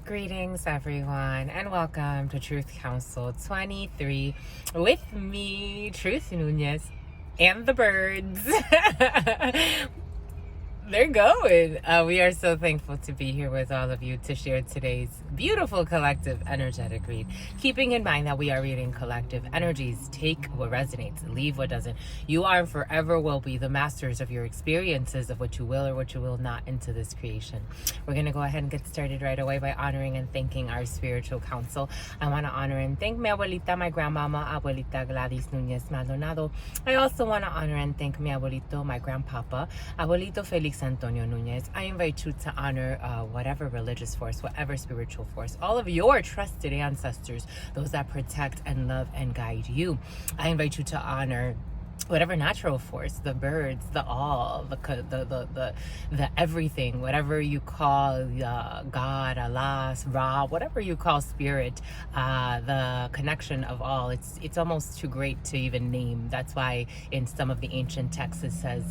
Greetings, everyone, and welcome to Truth Council 23 with me, Truth Nunez, and the birds. They're going. We are so thankful to be here with all of you to share today's beautiful collective energetic read. Keeping in mind that we are reading collective energies. Take what resonates, leave what doesn't. You are and forever will be the masters of your experiences of what you will or what you will not into this creation. We're going to go ahead and get started right away by honoring and thanking our spiritual council. I want to honor and thank mi abuelita, my grandmama, abuelita Gladys Nunez Maldonado. I also want to honor and thank mi abuelito, my grandpapa, abuelito Felix Antonio Nunez. I invite you to honor whatever religious force, whatever spiritual force, all of your trusted ancestors, those that protect and love and guide you. I invite you to honor whatever natural force, the birds, the all, the everything, whatever you call God, Allah, Ra, whatever you call spirit, the connection of all. It's almost too great to even name. That's why in some of the ancient texts it says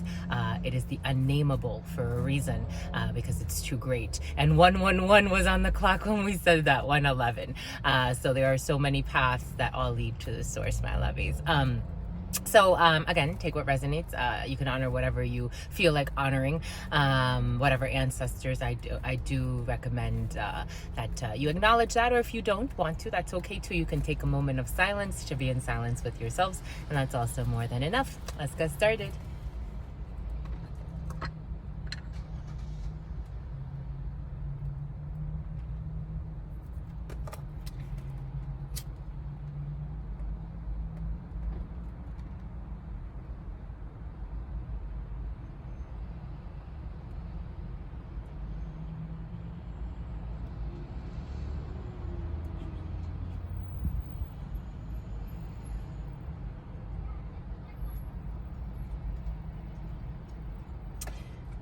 it is the unnameable for a reason, because it's too great. And 111 was on the clock when we said that, 111. So there are so many paths that all lead to the source, my lovies. So again, take what resonates. You can honor whatever you feel like honoring, whatever ancestors. I do recommend that you acknowledge that, or if you don't want to, that's okay too. You can take a moment of silence to be in silence with yourselves, and that's also more than enough. Let's get started.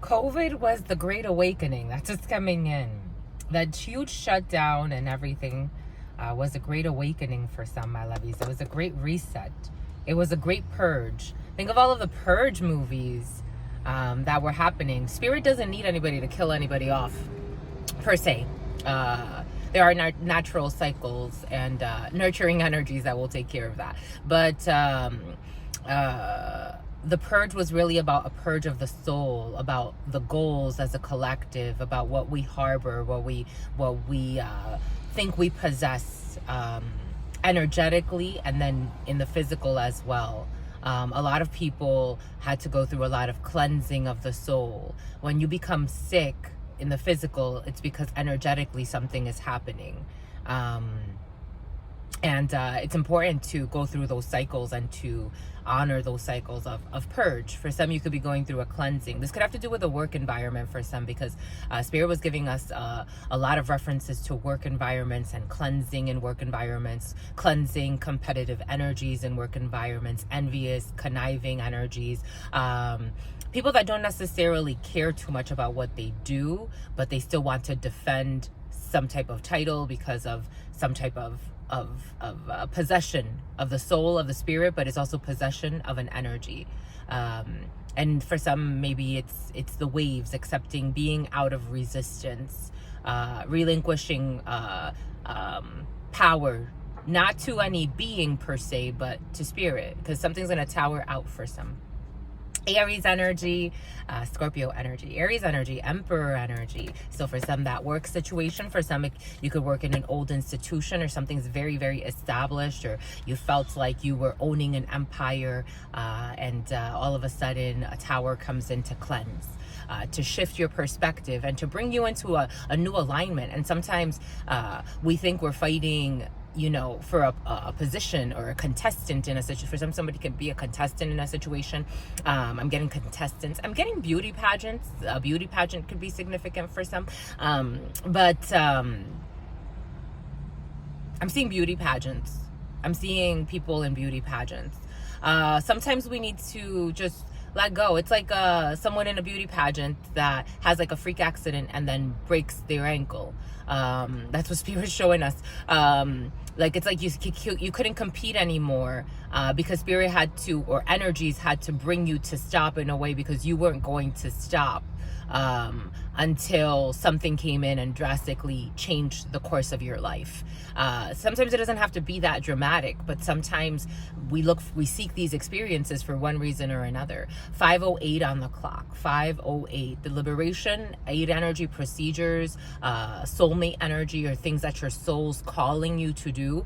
COVID was the great awakening. That's what's coming in. That huge shutdown and everything was a great awakening for some, my lovies. It was a great reset. It was a great purge. Think of all of the purge movies that were happening. Spirit doesn't need anybody to kill anybody off, per se. There are natural cycles and nurturing energies that will take care of that. But the purge was really about a purge of the soul, about the goals as a collective, about what we harbor, what we think we possess energetically, and then in the physical as well. A lot of people had to go through a lot of cleansing of the soul. When you become sick in the physical, it's because energetically something is happening. And it's important to go through those cycles and to honor those cycles of purge. For some, you could be going through a cleansing. This could have to do with a work environment for some, because Spirit was giving us a lot of references to work environments and cleansing in work environments, cleansing competitive energies in work environments, envious, conniving energies, people that don't necessarily care too much about what they do, but they still want to defend some type of title because of some type of possession of the soul, of the spirit, but it's also possession of an energy. And for some, maybe it's the waves, accepting being out of resistance, relinquishing power, not to any being per se, but to spirit, because something's going to tower out for some. Aries energy, Scorpio energy, Aries energy, Emperor energy. So for some, that work situation, for some, you could work in an old institution or something's very, very established, or you felt like you were owning an empire, and all of a sudden a tower comes in to cleanse, to shift your perspective and to bring you into a new alignment. And sometimes we think we're fighting, for a position or a contestant in a situation. For somebody can be a contestant in a situation. I'm getting contestants. I'm getting beauty pageants. A beauty pageant could be significant for some. But I'm seeing beauty pageants. I'm seeing people in beauty pageants. Sometimes we need to just let go. It's like someone in a beauty pageant that has like a freak accident and then breaks their ankle. That's what Spirit's showing us. Like it's like you couldn't compete anymore because Spirit had to, or energies had to bring you to stop in a way because you weren't going to stop. until something came in and drastically changed the course of your life. Sometimes it doesn't have to be that dramatic, but sometimes we seek these experiences for one reason or another. 5:08 on the clock, 5:08, the liberation, 8 energy procedures, soulmate energy, or things that your soul's calling you to do,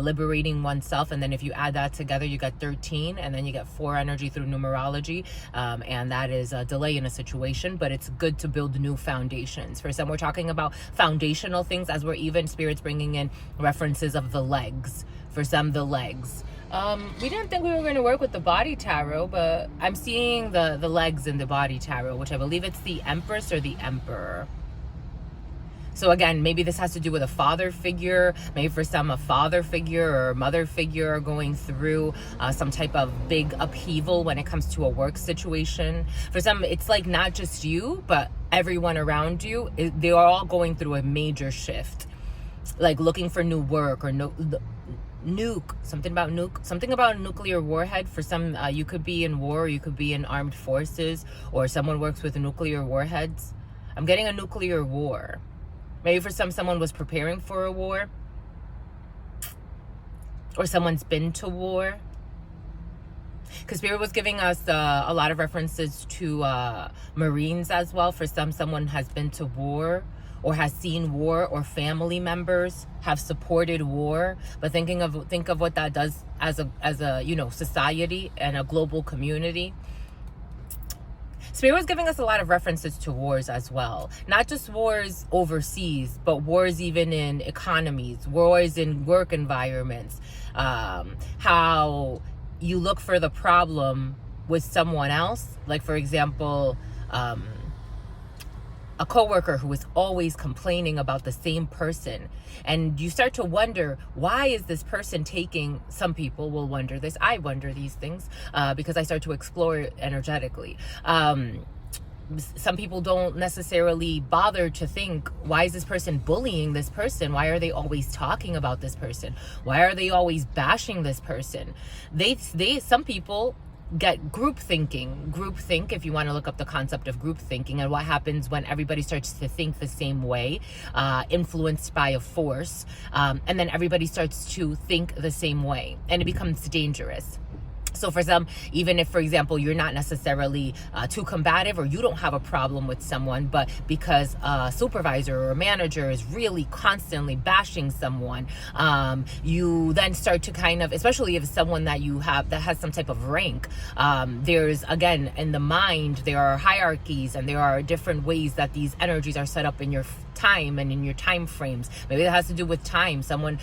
liberating oneself. And then if you add that together, you got 13, and then you get 4 energy through numerology. And that is a delay in a situation, but it's good to build new foundations. For some, we're talking about foundational things, as we're even spirits bringing in references of the legs. For some, the legs. We didn't think we were going to work with the body tarot, but I'm seeing the legs in the body tarot, which I believe it's the Empress or the Emperor. So again, maybe this has to do with a father figure. Maybe for some, a father figure or a mother figure are going through some type of big upheaval when it comes to a work situation. For some, it's like not just you, but everyone around you. They are all going through a major shift, like looking for new work or something about nuclear warhead. For some, you could be in war, or you could be in armed forces, or someone works with nuclear warheads. I'm getting a nuclear war. Maybe for some, someone was preparing for a war, or someone's been to war. Because Spirit was giving us a lot of references to Marines as well. For some, someone has been to war or has seen war, or family members have supported war. But think of what that does as a society and a global community. Spirit was giving us a lot of references to wars as well. Not just wars overseas, but wars even in economies, wars in work environments. How you look for the problem with someone else. Like, for example, a coworker who is always complaining about the same person. And you start to wonder, why is this person taking, some people will wonder this, I wonder these things, because I start to explore it energetically. Some people don't necessarily bother to think, why is this person bullying this person? Why are they always talking about this person? Why are they always bashing this person? Some people get group think, if you want to look up the concept of group thinking and what happens when everybody starts to think the same way, influenced by a force, and then everybody starts to think the same way, and it becomes dangerous. So for some, even if, for example, you're not necessarily too combative, or you don't have a problem with someone, but because a supervisor or a manager is really constantly bashing someone, you then start to kind of, especially if it's someone that you have that has some type of rank, there's, again, in the mind, there are hierarchies, and there are different ways that these energies are set up in your time and in your time frames. Maybe that has to do with time. Someone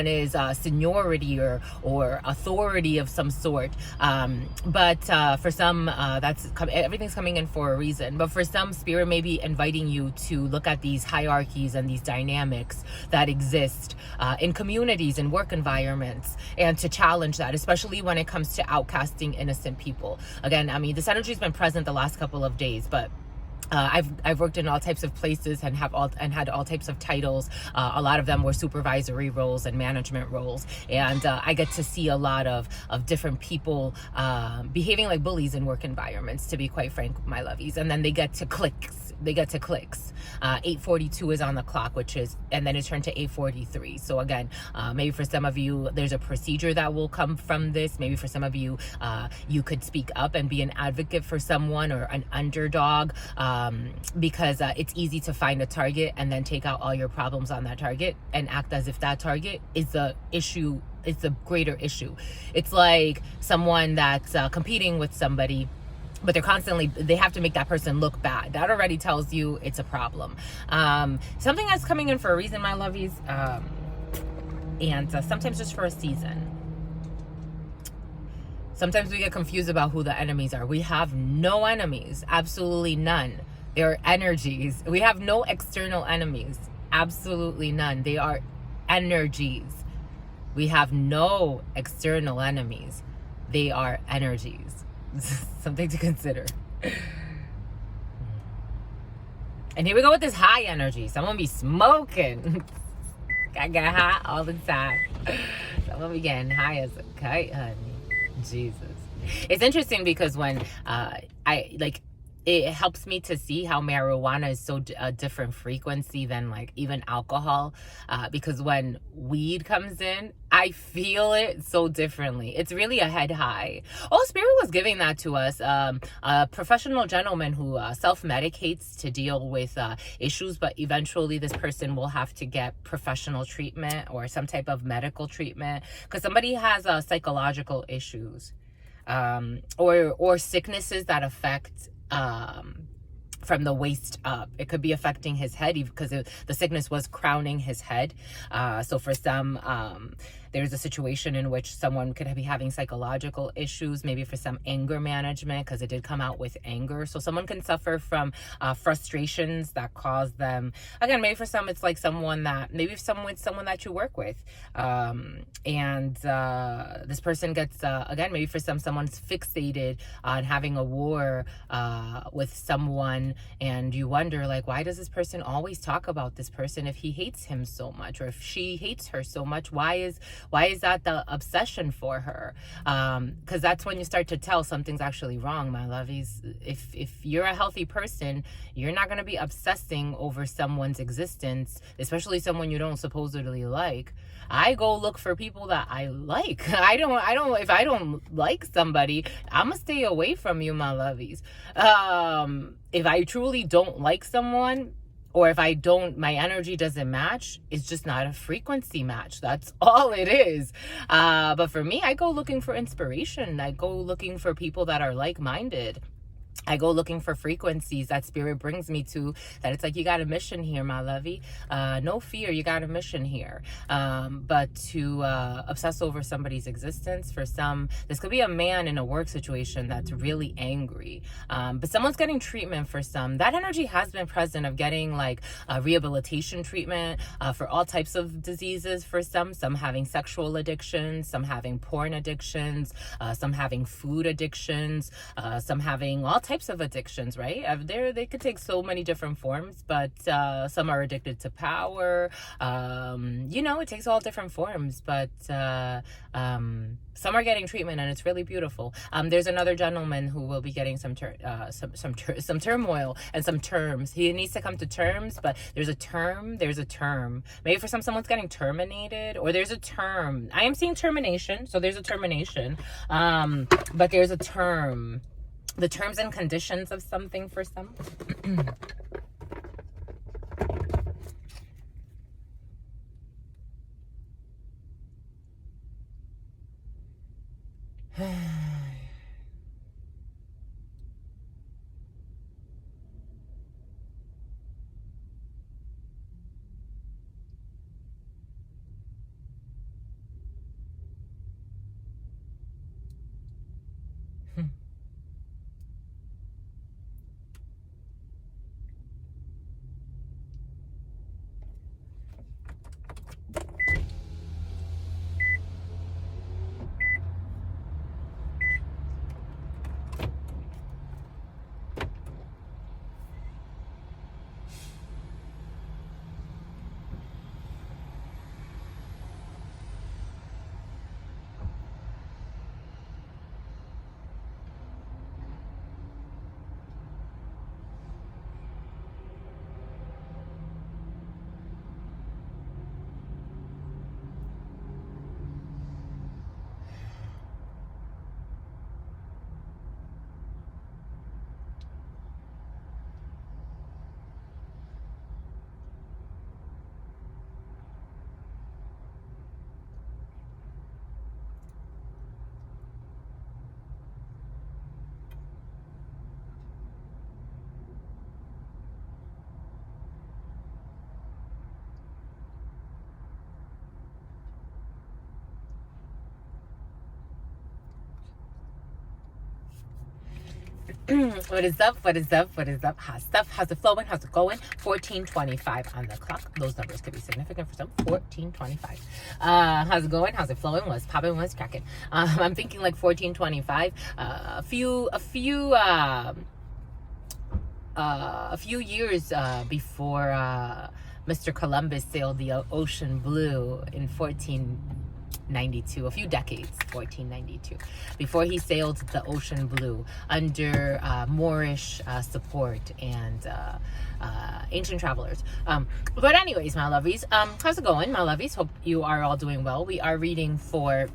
is seniority or authority of some sort. But for some, everything's coming in for a reason. But for some, Spirit may be inviting you to look at these hierarchies and these dynamics that exist in communities and work environments, and to challenge that, especially when it comes to outcasting innocent people. Again, I mean, this energy's been present the last couple of days, but I've worked in all types of places and had all types of titles. A lot of them were supervisory roles and management roles, and I get to see a lot of different people behaving like bullies in work environments, to be quite frank, my lovies. And then they get to clicks. 8:42 is on the clock, and then it turned to 8:43. So again, maybe for some of you, there's a procedure that will come from this. Maybe for some of you, you could speak up and be an advocate for someone, or an underdog, because it's easy to find a target and then take out all your problems on that target and act as if that target is the issue. It's a greater issue. It's like someone that's competing with somebody, but they have to make that person look bad. That already tells you it's a problem. Something that's coming in for a reason, my lovies, and sometimes just for a season. Sometimes we get confused about who the enemies are. We have no enemies, absolutely none. They are energies. We have no external enemies, absolutely none. They are energies. We have no external enemies. They are energies. Something to consider. And here we go with this high energy. Someone be smoking. I get high all the time. Someone be getting high as a kite, honey. Jesus. It's interesting because when it helps me to see how marijuana is so a different frequency than like even alcohol, because when weed comes in, I feel it so differently. It's really a head high. Oh, Spirit was giving that to us. A professional gentleman who self-medicates to deal with issues, but eventually this person will have to get professional treatment or some type of medical treatment because somebody has psychological issues, or sicknesses that affect from the waist up. It could be affecting his head because the sickness was crowning his head. So for some, there's a situation in which someone could be having psychological issues, maybe for some anger management, because it did come out with anger. So someone can suffer from frustrations that cause them, again, maybe for some, it's like someone that that you work with. And this person gets, again, maybe for someone's fixated on having a war with someone, and you wonder, like, why does this person always talk about this person if he hates him so much, or if she hates her so much? Why is that the obsession for her? Because that's when you start to tell something's actually wrong, my lovies. If you're a healthy person, you're not going to be obsessing over someone's existence, especially someone you don't supposedly like. I go look for people that I like. If I don't like somebody, I'm gonna stay away from you, my lovies. If I truly don't like someone, or if my energy doesn't match, it's just not a frequency match. That's all it is. But for me, I go looking for inspiration. I go looking for people that are like-minded. I go looking for frequencies that Spirit brings me to, that it's like, you got a mission here, my lovey. No fear, you got a mission here. But to obsess over somebody's existence, for some, this could be a man in a work situation that's really angry. But someone's getting treatment for some. That energy has been present of getting like rehabilitation treatment for all types of diseases for some having sexual addictions, some having porn addictions, some having food addictions, some having all types of addictions, right? They could take so many different forms, but some are addicted to power. It takes all different forms, but some are getting treatment, and it's really beautiful. There's another gentleman who will be getting some turmoil and some terms. He needs to come to terms, but there's a term. Maybe for someone's getting terminated, or there's a term. I am seeing termination, so there's a termination. But there's a term. The terms and conditions of something for some. What is up? How's stuff? How's it flowing? How's it going? 14:25 on the clock. Those numbers could be significant for some. 14:25. How's it going? How's it flowing? What's popping? What's cracking? I'm thinking like 14:25. A few years before Mr. Columbus sailed the ocean blue in 1492, 1492, a few decades, 1492, before he sailed the ocean blue under Moorish support and ancient travelers. But anyways, my lovies, how's it going, my lovies? Hope you are all doing well. We are reading for...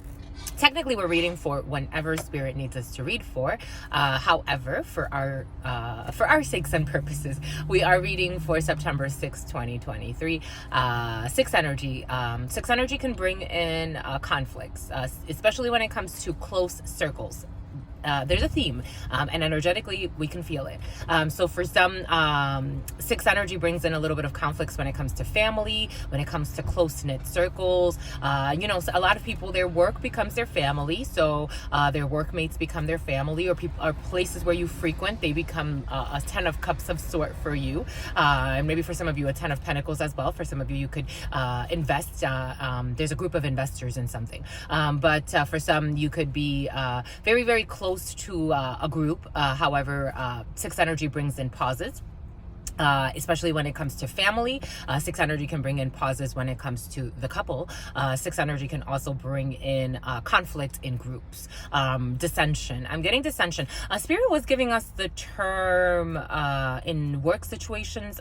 Technically, we're reading for whenever Spirit needs us to read for. However, for our sakes and purposes, we are reading for September 6, 2023. Six energy. Six energy can bring in conflicts, especially when it comes to close circles. There's a theme, and energetically we can feel it. So for some, six energy brings in a little bit of conflicts when it comes to family, when it comes to close-knit circles. You know, so a lot of people, their work becomes their family. So their workmates become their family, or people, or places where you frequent, they become a 10 of cups of sort for you. And maybe for some of you, a 10 of pentacles as well. For some of you, you could invest. There's a group of investors in something. But for some, you could be very, very close to a group. However, six energy brings in pauses. Especially when it comes to family. Six energy can bring in pauses when it comes to the couple. Six energy can also bring in conflict in groups. Dissension. I'm getting dissension. Spirit was giving us the term in work situations,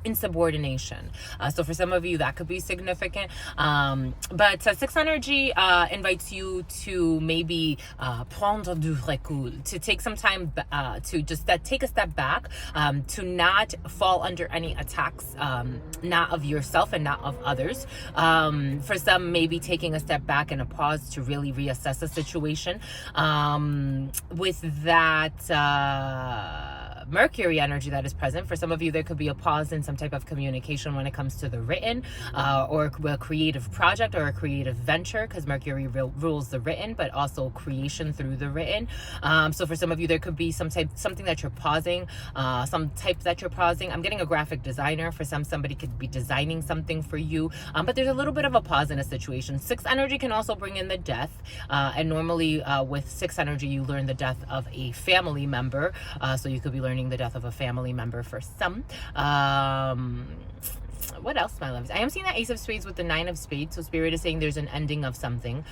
insubordination. So for some of you, that could be significant. But six energy invites you to maybe prendre du recul, to take some time to just take a step back, to not fall under any attacks, not of yourself and not of others. For some, maybe taking a step back and a pause to really reassess a situation. With that Mercury energy that is present, for some of you, there could be a pause in some type of communication when it comes to the written, or a creative project or a creative venture, because Mercury rules the written, but also creation through the written. So for some of you, there could be something that you're pausing, some type that you're pausing. I'm getting a graphic designer. For some, somebody could be designing something for you, but there's a little bit of a pause in a situation. Six energy can also bring in the death, and normally with six energy, you learn the death of a family member. So you could be learning the death of a family member for some. What else, my loves? I am seeing that Ace of Spades with the Nine of Spades. So Spirit is saying there's an ending of something.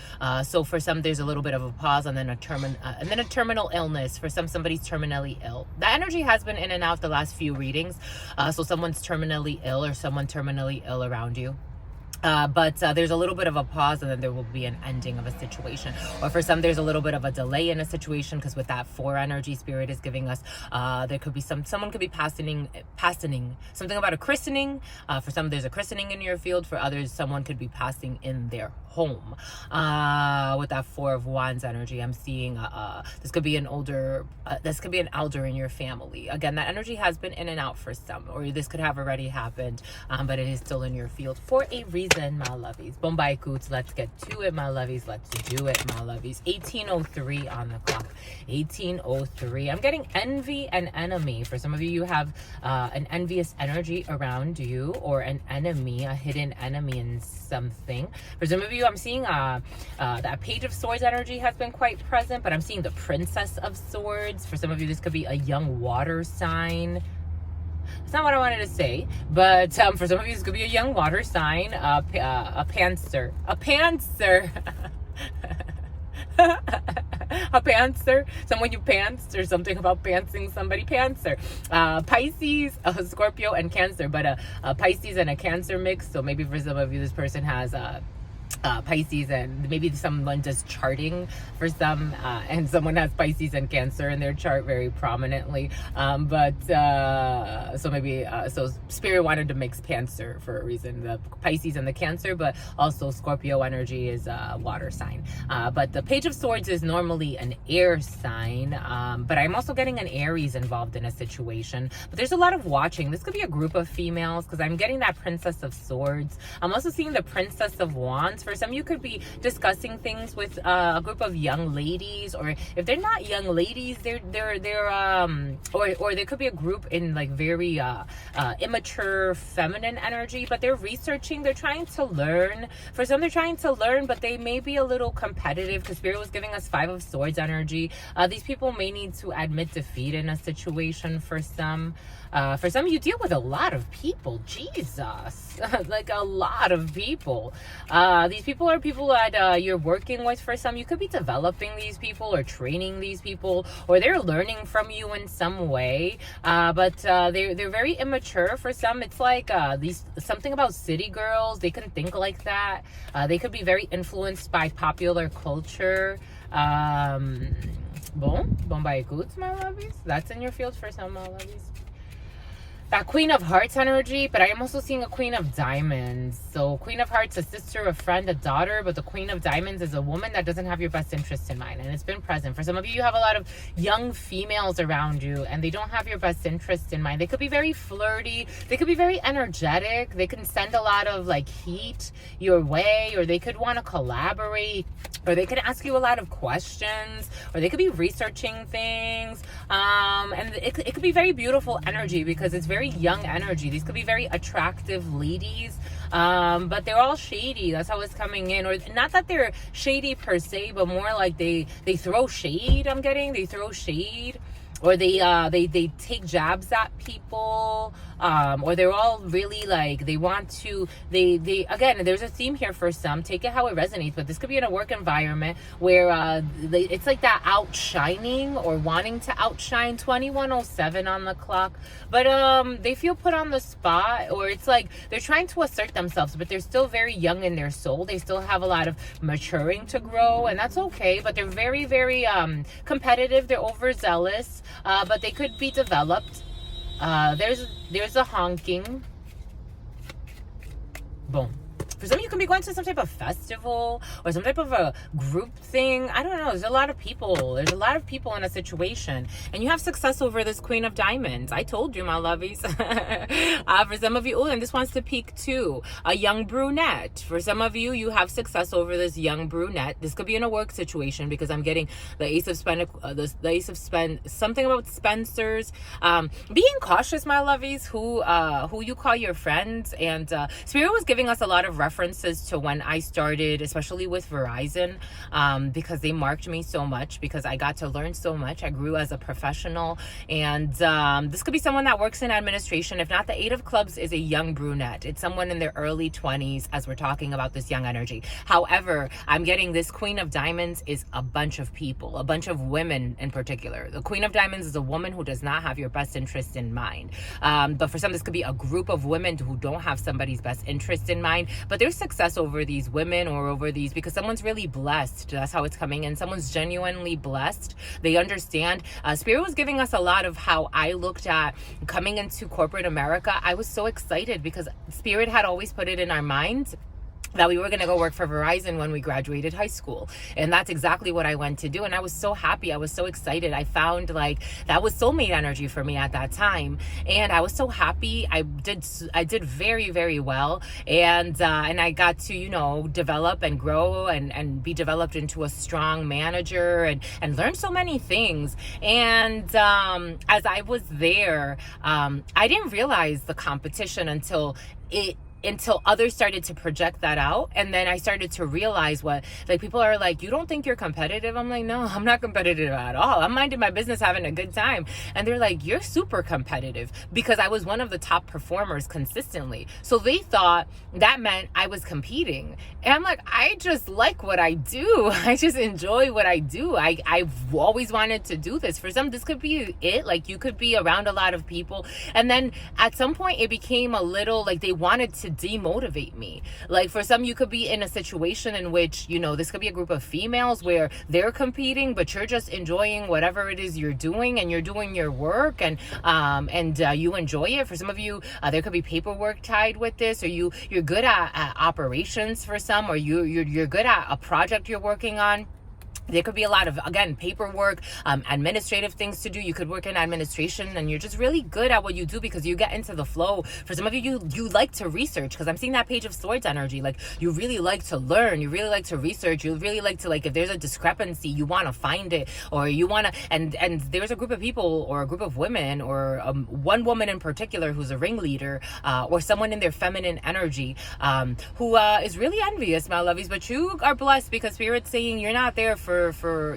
So for some, there's a little bit of a pause, and then a terminal illness. For some, somebody's terminally ill. That energy has been in and out the last few readings. So someone's terminally ill, or someone terminally ill around you. But there's a little bit of a pause, and then there will be an ending of a situation. Or for some, there's a little bit of a delay in a situation, because with that four energy, Spirit is giving us, there could be someone could be passing something about a christening. For some, there's a christening in your field. For others, someone could be passing in their home. With that Four of Wands energy, I'm seeing this could be an elder in your family. Again, that energy has been in and out for some, or this could have already happened, but it is still in your field for a reason, my lovies. Bombay coots, let's get to it, my lovies. Let's do it, my lovies. 1803 on the clock. 1803. I'm getting envy and enemy. For some of you, you have an envious energy around you, or an enemy, a hidden enemy in something. For some of you, I'm seeing that Page of Swords energy has been quite present, but I'm seeing the Princess of Swords. For some of you, this could be a young water sign. It's not what I wanted to say, but for some of you, this could be a young water sign, a pantser, a pantser, someone you pantsed, or something about pantsing somebody, pantser. Pisces, Scorpio, and Cancer, but a Pisces and a Cancer mix. So maybe for some of you, this person has Pisces, and maybe someone does charting for some, and someone has Pisces and Cancer in their chart very prominently. So maybe so Spirit wanted to mix Cancer for a reason, the Pisces and the Cancer, but also Scorpio energy is a water sign. But the Page of Swords is normally an air sign, but I'm also getting an Aries involved in a situation. But there's a lot of watching. This could be a group of females, because I'm getting that Princess of Swords. I'm also seeing the Princess of Wands. For some, you could be discussing things with a group of young ladies, or if they're not young ladies, or there could be a group in like very immature feminine energy, but they're researching, they're trying to learn. For some, they're trying to learn, but they may be a little competitive, because Spirit was giving us Five of Swords energy. These people may need to admit defeat in a situation. For some, you deal with a lot of people. Jesus, like a lot of people. These these people are people that you're working with. For some, you could be developing these people or training these people, or they're learning from you in some way. But they're very immature. For some, it's like something about city girls. They can think like that. They could be very influenced by popular culture. Bon ba écoute, my lovies. That's in your field for some, my lovies. That Queen of Hearts energy, but I am also seeing a Queen of Diamonds. So Queen of Hearts, a sister, a friend, a daughter, but the Queen of Diamonds is a woman that doesn't have your best interest in mind, and it's been present. For some of you, you have a lot of young females around you, and they don't have your best interest in mind. They could be very flirty. They could be very energetic. They can send a lot of like heat your way, or they could want to collaborate, or they could ask you a lot of questions, or they could be researching things. And it could be very beautiful energy because it's very young energy. These could be very attractive ladies, but they're all shady. That's how it's coming in. Or not that they're shady per se, but more like they throw shade. I'm getting they throw shade, or they take jabs at people, or they're all really like they want to they again, there's a theme here for some. Take it how it resonates, but this could be in a work environment where it's like that outshining or wanting to outshine. 2107 on the clock, but they feel put on the spot, or it's like they're trying to assert themselves, but they're still very young in their soul. They still have a lot of maturing to grow, and that's okay. But they're very, very competitive. They're overzealous, but they could be developed. There's a honking. Boom. For some, you can be going to some type of festival or some type of a group thing. I don't know. There's a lot of people. There's a lot of people in a situation. And you have success over this Queen of Diamonds. I told you, my lovies. For some of you, and this wants to peak too. A young brunette. For some of you, you have success over this young brunette. This could be in a work situation because I'm getting the Ace of something about Spencers. Being cautious, my lovies, who you call your friends. And Spirit was giving us a lot of references to when I started, especially with Verizon, because they marked me so much, because I got to learn so much. I grew as a professional, and this could be someone that works in administration. If not, the Eight of Clubs is a young brunette. It's someone in their early 20s as we're talking about this young energy. However, I'm getting this Queen of Diamonds is a bunch of people, a bunch of women in particular. The Queen of Diamonds is a woman who does not have your best interest in mind. But for some, this could be a group of women who don't have somebody's best interest in mind, but there's success over these women or over these because someone's really blessed. That's how it's coming in. Someone's genuinely blessed. They understand. Spirit was giving us a lot of how I looked at coming into corporate America. I was so excited because Spirit had always put it in our minds that we were going to go work for Verizon when we graduated high school. And that's exactly what I went to do. And I was so happy. I was so excited. I found like that was soulmate energy for me at that time. And I was so happy. I did very, very well. And I got to, develop and grow and be developed into a strong manager and learn so many things. And as I was there, I didn't realize the competition until others started to project that out. And then I started to realize people are like, you don't think you're competitive? I'm like, no, I'm not competitive at all. I'm minding my business, having a good time. And they're like, you're super competitive, because I was one of the top performers consistently. So they thought that meant I was competing. And I'm like, I just like what I do. I just enjoy what I do. I've always wanted to do this. For some, this could be it. Like, you could be around a lot of people. And then at some point it became a little like they wanted to demotivate me. Like, for some, you could be in a situation in which, this could be a group of females where they're competing, but you're just enjoying whatever it is you're doing, and you're doing your work, and you enjoy it. For some of you, there could be paperwork tied with this, or you're good at operations for some, or you're good at a project you're working on. There could be a lot of, again, paperwork, administrative things to do. You could work in administration and you're just really good at what you do because you get into the flow. For some of you, you like to research, because I'm seeing that Page of Swords energy. Like, you really like to learn. You really like to research. You really like to, like, if there's a discrepancy, you want to find it, or you want to, and there's a group of people or a group of women, or one woman in particular who's a ringleader, or someone in their feminine energy, who is really envious, my lovies. But you are blessed because Spirit's saying you're not there for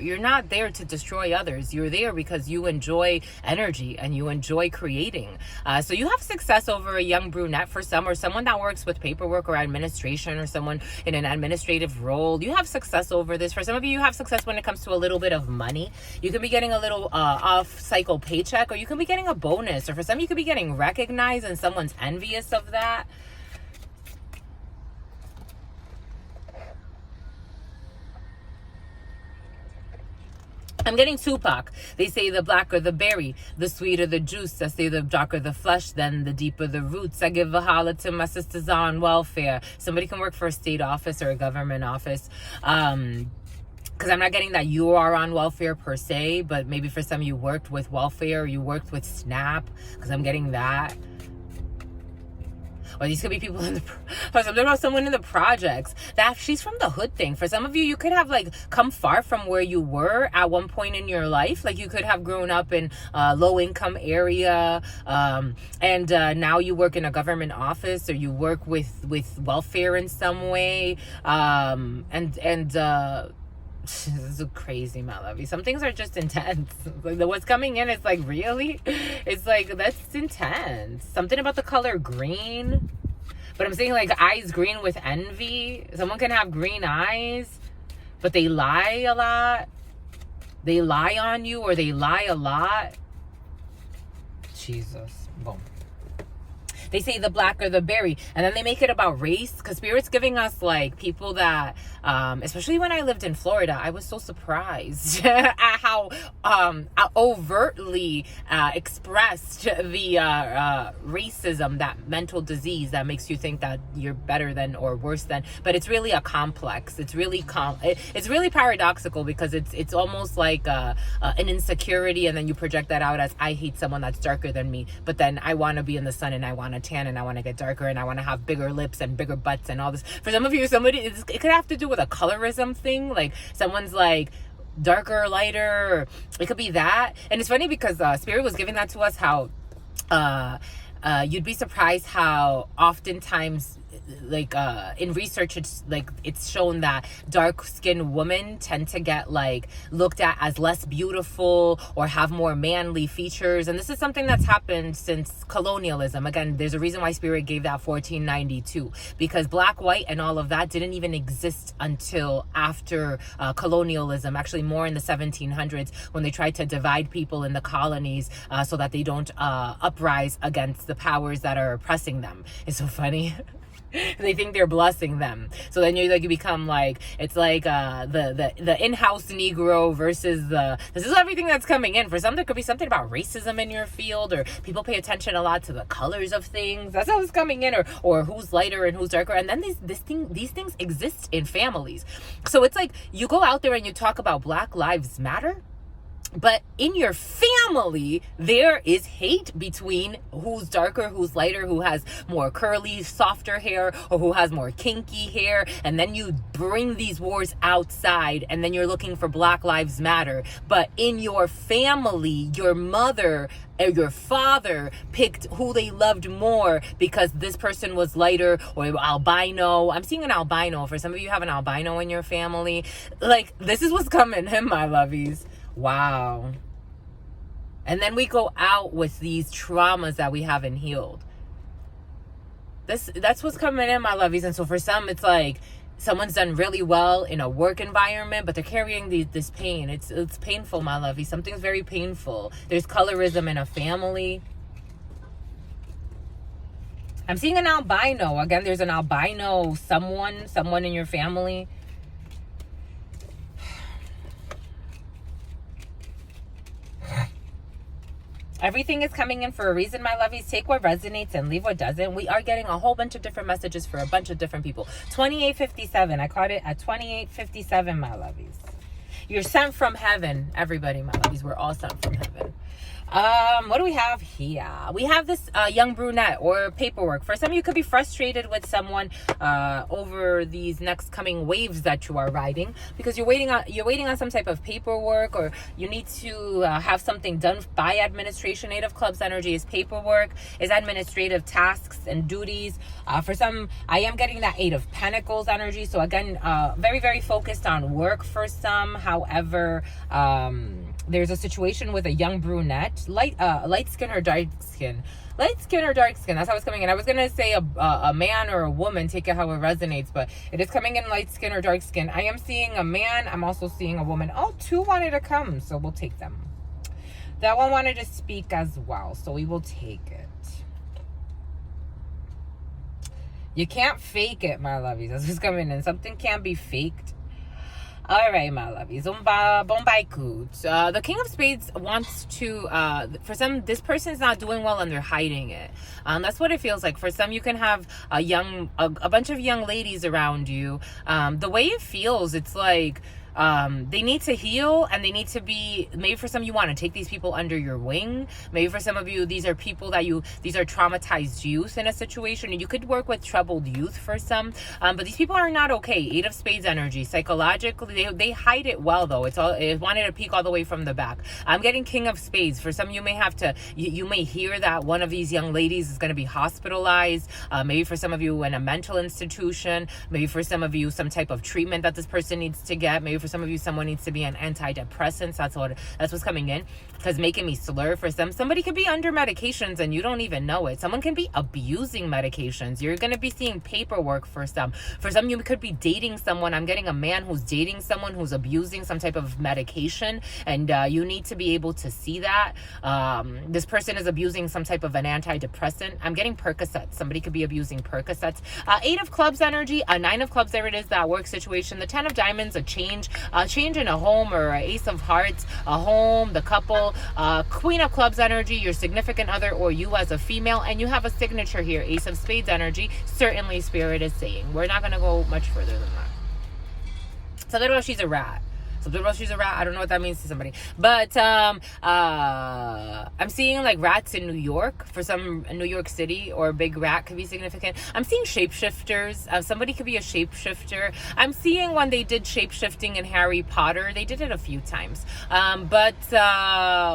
you're not there to destroy others. You're there because you enjoy energy and you enjoy creating. So you have success over a young brunette for some, or someone that works with paperwork or administration, or someone in an administrative role. You have success over this. For some of you, you have success when it comes to a little bit of money. You can be getting a little off cycle paycheck, or you can be getting a bonus, or for some you could be getting recognized and someone's envious of that. I'm getting Tupac. They say the blacker the berry, the sweeter the juice. I say the darker the flesh, then the deeper the roots. I give a holler to my sisters on welfare. Somebody can work for a state office or a government office. Because I'm not getting that you are on welfare per se, but maybe for some you worked with welfare, or you worked with SNAP, because I'm getting that. Or these could be people in the, or something about someone in the projects. That she's from the hood thing. For some of you, you could have like come far from where you were at one point in your life. Like you could have grown up in a low income area, and now you work in a government office, or you work with welfare in some way, this is crazy, my lovey. Some things are just intense. Like what's coming in is like, really? It's like, that's intense. Something about the color green. But I'm saying like eyes green with envy. Someone can have green eyes, but they lie a lot. They lie on you, or they lie a lot. Jesus. Boom. They say the blacker the berry, and then they make it about race, because Spirit's giving us like people that, especially when I lived in Florida, I was so surprised at how overtly expressed the racism, that mental disease that makes you think that you're better than or worse than, but it's really a complex. It's really it's really paradoxical, because it's almost like an insecurity, and then you project that out as, I hate someone that's darker than me, but then I want to be in the sun, and I want to tan, and I want to get darker, and I want to have bigger lips and bigger butts and all this. For some of you, it could have to do with a colorism thing, like someone's like darker or lighter, or it could be that. And it's funny because Spirit was giving that to us, how you'd be surprised how oftentimes, like in research, it's shown that dark-skinned women tend to get like looked at as less beautiful or have more manly features. And this is something that's happened since colonialism. Again, there's a reason why Spirit gave that 1492, because black, white, and all of that didn't even exist until after colonialism, actually more in the 1700s, when they tried to divide people in the colonies so that they don't uprise against the powers that are oppressing them. It's so funny. They think they're blessing them. So then you become like, it's like the in-house Negro versus this is everything that's coming in. For some, there could be something about racism in your field, or people pay attention a lot to the colors of things. That's how it's coming in, or who's lighter and who's darker. And then these things exist in families. So it's like you go out there and you talk about Black Lives Matter, but in your family, there is hate between who's darker, who's lighter, who has more curly, softer hair, or who has more kinky hair. And then you bring these wars outside, and then you're looking for Black Lives Matter. But in your family, your mother or your father picked who they loved more because this person was lighter or albino. I'm seeing an albino. For some of you have an albino in your family. Like, this is what's coming in, my lovies. Wow. And then we go out with these traumas that we haven't healed. That's what's coming in, my lovies. And so for some, it's like someone's done really well in a work environment, but they're carrying this pain. It's painful, my lovies. Something's very painful. There's colorism in a family. I'm seeing an albino. Again, there's an albino someone in your family. Everything is coming in for a reason, my lovies. Take what resonates and leave what doesn't. We are getting a whole bunch of different messages for a bunch of different people. 2857. I caught it at 2857, my lovies. You're sent from heaven. Everybody, my lovies. We're all sent from heaven. What do we have here? We have this young brunette or paperwork. For some of you could be frustrated with someone over these next coming waves that you are riding, because you're waiting on some type of paperwork, or you need to have something done by administration. Eight of Clubs energy is paperwork, is administrative tasks and duties. For some, I am getting that Eight of Pentacles energy. So again, very, very focused on work for some. However, there's a situation with a young brunette, light skin or dark skin. Light skin or dark skin, that's how it's coming in. I was going to say a man or a woman, take it how it resonates, but it is coming in light skin or dark skin. I am seeing a man, I'm also seeing a woman. Oh, two wanted to come, so we'll take them. That one wanted to speak as well, so we will take it. You can't fake it, my lovies. That's what's coming in. Something can't be faked. All right, my lovies. The King of Spades wants to, for some, this person's not doing well and they're hiding it. That's what it feels like. For some, you can have a bunch of young ladies around you. The way it feels, it's like, they need to heal, and they need to be, maybe for some you want to take these people under your wing. Maybe for some of you, these are people that these are traumatized youth in a situation, and you could work with troubled youth for some, but these people are not okay. Eight of Spades energy, psychologically, they hide it well though. It wanted to peek all the way from the back. I'm getting King of Spades. For some, you may have to, you may hear that one of these young ladies is going to be hospitalized. Maybe for some of you in a mental institution. Maybe for some of you, some type of treatment that this person needs to get. Maybe for some of you, someone needs to be on antidepressants. That's what's coming in, because making me slur. For somebody could be under medications and you don't even know it. Someone can be abusing medications. You're going to be seeing paperwork for some. For some, you could be dating someone. I'm getting a man who's dating someone who's abusing some type of medication, and you need to be able to see that. This person is abusing some type of an antidepressant. I'm getting Percocets. Somebody could be abusing Percocets. Eight of Clubs energy, a Nine of Clubs, there it is, that work situation. The Ten of Diamonds, a change in a home, or an Ace of Hearts, a home, the couple. Queen of Clubs energy, your significant other or you as a female, and you have a signature here, Ace of Spades energy. Certainly Spirit is saying, we're not going to go much further than that. Something about she's a rat. Something about she's a rat. I don't know what that means to somebody. But I'm seeing like rats in New York. For some, New York City or a big rat could be significant. I'm seeing shapeshifters. Somebody could be a shapeshifter. I'm seeing when they did shapeshifting in Harry Potter. They did it a few times. But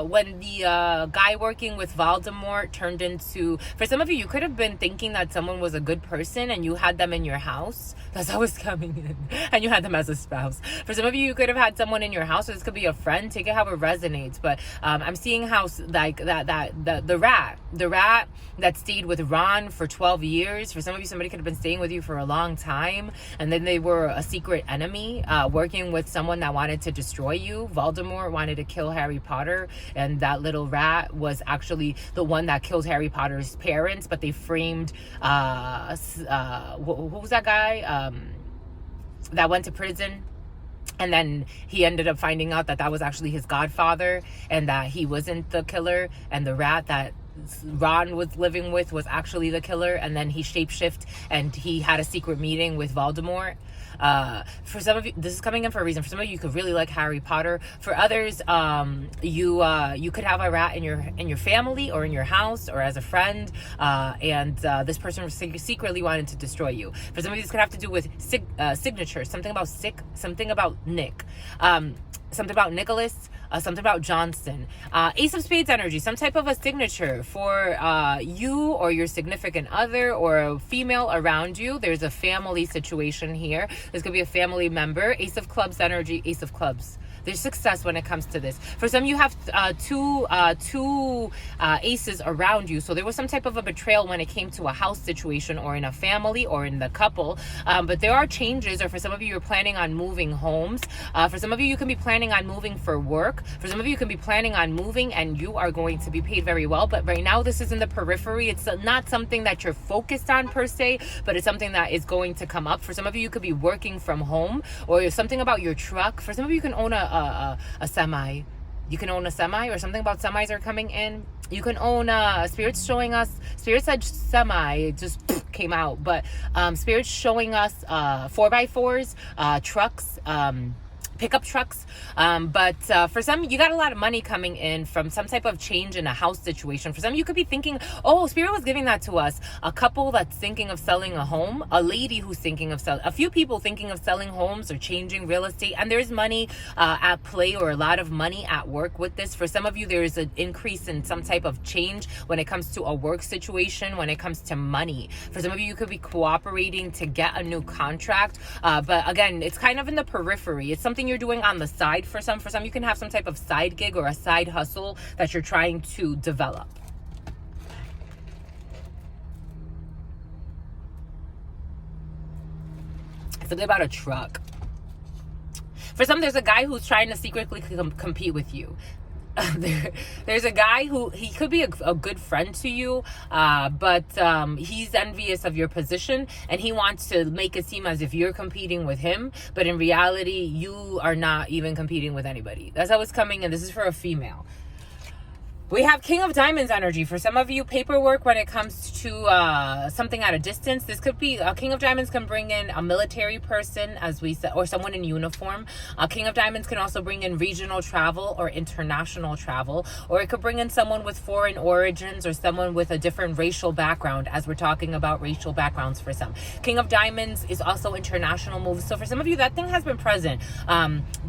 when the guy working with Voldemort turned into... For some of you, you could have been thinking that someone was a good person and you had them in your house. That's how it's coming in. And you had them as a spouse. For some of you, you could have had someone in your house, or this could be a friend. Take it how it resonates. But I'm seeing how like the rat that stayed with Ron for 12 years. For some of you, somebody could have been staying with you for a long time, and then they were a secret enemy, working with someone that wanted to destroy you. Voldemort wanted to kill Harry Potter, and that little rat was actually the one that killed Harry Potter's parents. But they framed who was that guy that went to prison? And then he ended up finding out that was actually his godfather, and that he wasn't the killer, and the rat that Ron was living with was actually the killer. And then he shapeshift and he had a secret meeting with Voldemort. For some of you, this is coming in for a reason. For some of you, you could really like Harry Potter. For others, you could have a rat in your family or in your house or as a friend, and this person secretly wanted to destroy you. For some of you, this could have to do with signatures, something about something about Nick, something about Nicholas, something about Johnson. Ace of Spades energy, some type of a signature for you or your significant other or a female around you. There's a family situation here. This could be a family member. Ace of Clubs energy, Ace of Clubs. There's success when it comes to this. For some, you have two aces around you. So there was some type of a betrayal when it came to a house situation or in a family or in the couple. But there are changes, or for some of you, you're planning on moving homes. For some of you, you can be planning on moving for work. For some of you, you can be planning on moving and you are going to be paid very well. But right now, this is in the periphery. It's not something that you're focused on per se, but it's something that is going to come up. For some of you, you could be working from home, or something about your truck. For some of you, you can own a semi. You can own a semi, or something about semis are coming in. You can own Spirit's showing us, Spirit said semi, it just came out, but Spirit's showing us 4x4s, trucks, pickup trucks. But for some, you got a lot of money coming in from some type of change in a house situation. For some, you could be thinking, oh, Spirit was giving that to us. A couple that's thinking of selling a home, a lady who's thinking of selling, a few people thinking of selling homes or changing real estate. And there's money at play, or a lot of money at work with this. For some of you, there is an increase in some type of change when it comes to a work situation, when it comes to money. For some of you, you could be cooperating to get a new contract. But again, it's kind of in the periphery. It's something you're doing on the side. For some, you can have some type of side gig or a side hustle that you're trying to develop. Something about a truck. For some, there's a guy who's trying to secretly compete with you. There's a guy who, he could be a good friend to you, but he's envious of your position, and he wants to make it seem as if you're competing with him, but in reality, you are not even competing with anybody. That's how it's coming in. This is for a female. We have King of Diamonds energy. For some of you, paperwork when it comes to something at a distance. This could be, King of Diamonds can bring in a military person, as we said, or someone in uniform. King of Diamonds can also bring in regional travel or international travel, or it could bring in someone with foreign origins or someone with a different racial background, as we're talking about racial backgrounds for some. King of Diamonds is also international moves. So for some of you, that thing has been present.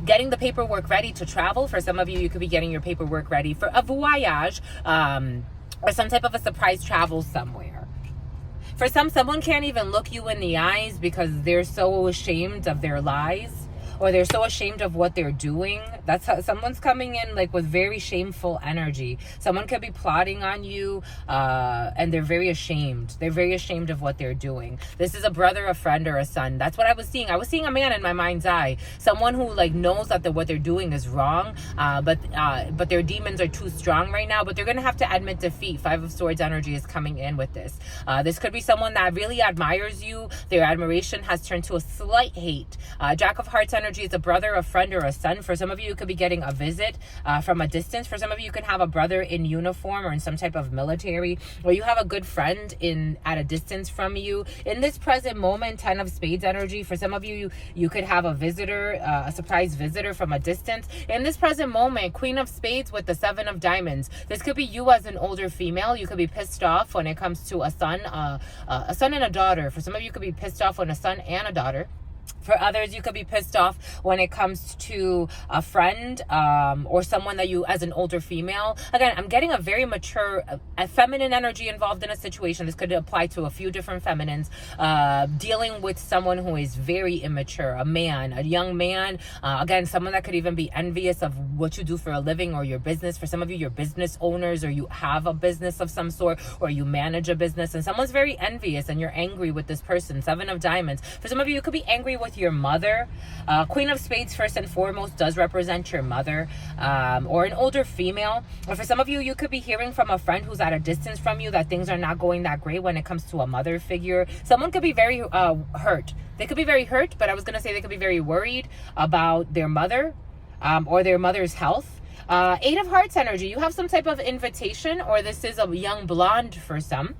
Getting the paperwork ready to travel. For some of you, you could be getting your paperwork ready for a voyage. Or some type of a surprise travel somewhere. For some, someone can't even look you in the eyes because they're so ashamed of their lies, or they're so ashamed of what they're doing. That's how someone's coming in, like, with very shameful energy. Someone could be plotting on you, and they're very ashamed. They're very ashamed of what they're doing. This is a brother, a friend, or a son. That's what I was seeing. I was seeing a man in my mind's eye. Someone who, like, knows that what they're doing is wrong, but their demons are too strong right now, but they're going to have to admit defeat. Five of Swords energy is coming in with this. This could be someone that really admires you. Their admiration has turned to a slight hate. Jack of Hearts energy is a brother, a friend, or a son. For some of you, you could be getting a visit from a distance. For some of you, you can have a brother in uniform or in some type of military, or you have a good friend at a distance from you. In this present moment, 10 of Spades energy. For some of you, you could have a visitor, a surprise visitor from a distance. In this present moment, Queen of Spades with the 7 of Diamonds. This could be you as an older female. You could be pissed off when it comes to a son and a daughter. For some of you, you could be pissed off when a son and a daughter. For others, you could be pissed off when it comes to a friend or someone that you, as an older female. Again, I'm getting a very mature, a feminine energy involved in a situation. This could apply to a few different feminines. Dealing with someone who is very immature, a man, a young man. Again, someone that could even be envious of what you do for a living or your business. For some of you, you're business owners, or you have a business of some sort, or you manage a business, and someone's very envious and you're angry with this person. 7 of Diamonds. For some of you, you could be angry with your mother. Queen of Spades, first and foremost, does represent your mother, or an older female. Or for some of you, you could be hearing from a friend who's at a distance from you that things are not going that great when it comes to a mother figure. Someone could be very hurt. They could be very hurt, but I was going to say they could be very worried about their mother, or their mother's health. 8 of Hearts energy. You have some type of invitation, or this is a young blonde for some.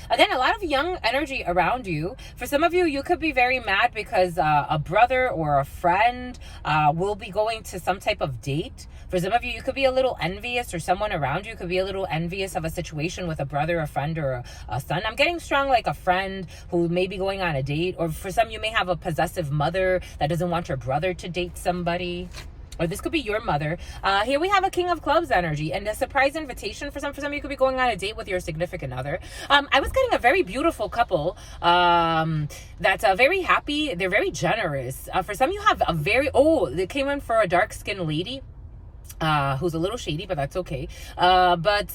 Again, a lot of young energy around you. For some of you, you could be very mad because a brother or a friend will be going to some type of date. For some of you, you could be a little envious, or someone around you could be a little envious of a situation with a brother, a friend, or a son. I'm getting strong like a friend who may be going on a date. Or for some, you may have a possessive mother that doesn't want your brother to date somebody. Or this could be your mother. Here we have a King of Clubs energy and a surprise invitation for some. For some, you could be going on a date with your significant other. I was getting a very beautiful couple that's very happy. They're very generous. For some, you have a very, they came in for a dark-skinned lady. Who's a little shady, but that's okay. But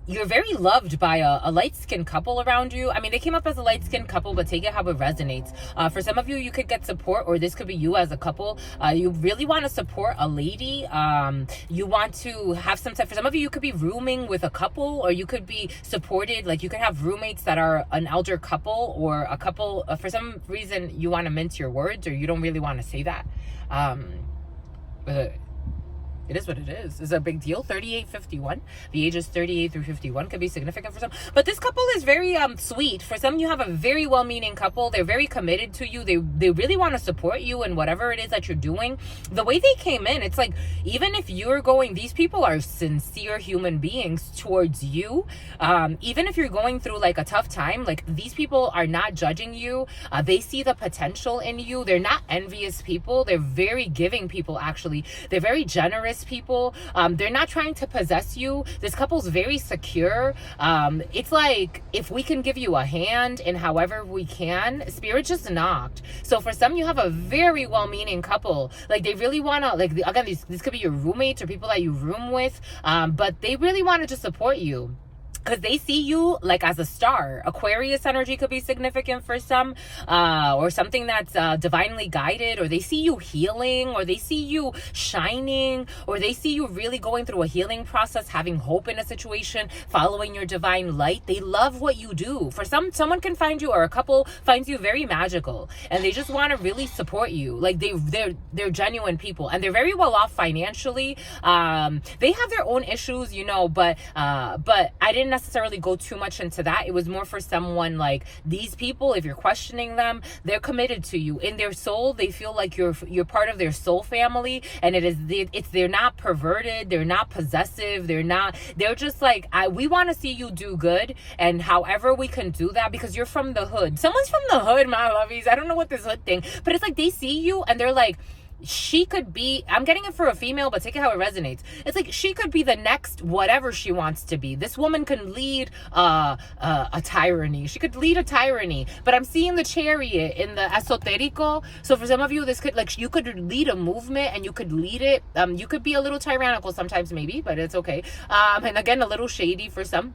you're very loved by a light-skinned couple around you. I mean, they came up as a light-skinned couple, but take it how it resonates. For some of you, you could get support, or this could be you as a couple. You really want to support a lady. You want to have some type. For some of you, you could be rooming with a couple, or you could be supported. Like, you can have roommates that are an elder couple, or a couple. For some reason, you want to mince your words, or you don't really want to say that. It is what it is. It's a big deal. 38-51. The ages 38 through 51 could be significant for some. But this couple is very sweet. For some, you have a very well-meaning couple. They're very committed to you. They really want to support you in whatever it is that you're doing. The way they came in, it's like, even if you're going, these people are sincere human beings towards you. Even if you're going through like a tough time, like these people are not judging you. They see the potential in you. They're not envious people. They're very giving people, actually. They're very generous people. They're not trying to possess you. This couple's very secure. It's like, if we can give you a hand in however we can, spirit just knocked. So for some, you have a very well-meaning couple. Like, they really want to, like, again, this could be your roommates or people that you room with, but they really want to just support you, because they see you like as a star. Aquarius energy could be significant for some, or something that's divinely guided, or they see you healing, or they see you shining, or they see you really going through a healing process, having hope in a situation, following your divine light. They love what you do. For some, someone can find you, or a couple finds you very magical, and they just want to really support you. Like, they're genuine people, and they're very well off financially. They have their own issues, you know, but I didn't necessarily go too much into that. It was more for someone like, these people, if you're questioning them, they're committed to you. In their soul, they feel like you're part of their soul family, and they're not perverted, they're not possessive, they're just like, we want to see you do good, and however we can do that, because you're from the hood. Someone's from the hood, my lovies. I don't know what this hood thing, but it's like, they see you and they're like, she could be, I'm getting it for a female, but take it how it resonates. It's like, she could be the next whatever she wants to be. This woman can lead a tyranny. She could lead a tyranny, but I'm seeing the chariot in the esoterico. So for some of you, this could, like, you could lead a movement and you could lead it. You could be a little tyrannical sometimes, maybe, but it's okay. And again, a little shady for some,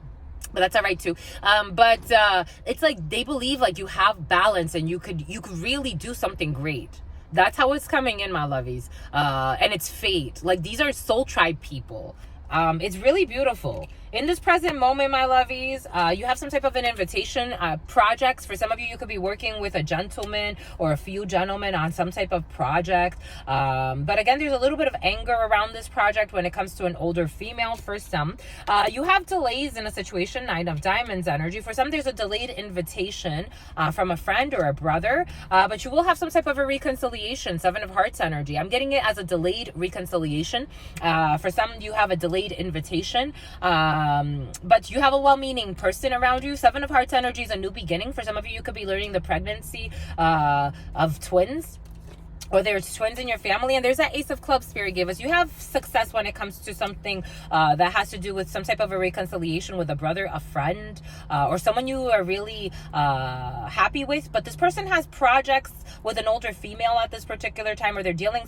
but that's all right too. But it's like, they believe like you have balance, and you could really do something great. That's how it's coming in, my lovies. And it's fate. Like, these are soul tribe people. It's really beautiful. In this present moment, my lovies, you have some type of an invitation, projects. For some of you, you could be working with a gentleman or a few gentlemen on some type of project. But again, there's a little bit of anger around this project when it comes to an older female for some. You have delays in a situation, 9 of Diamonds energy. For some, there's a delayed invitation from a friend or a brother, but you will have some type of a reconciliation, 7 of Hearts energy. I'm getting it as a delayed reconciliation. For some, you have a delayed invitation. But you have a well-meaning person around you. 7 of Hearts energy is a new beginning. For some of you, you could be learning the pregnancy of twins, or there's twins in your family. And there's that Ace of Clubs Spirit gave us. You have success when it comes to something that has to do with some type of a reconciliation with a brother, a friend, or someone you are really happy with. But this person has projects with an older female at this particular time, or they're dealing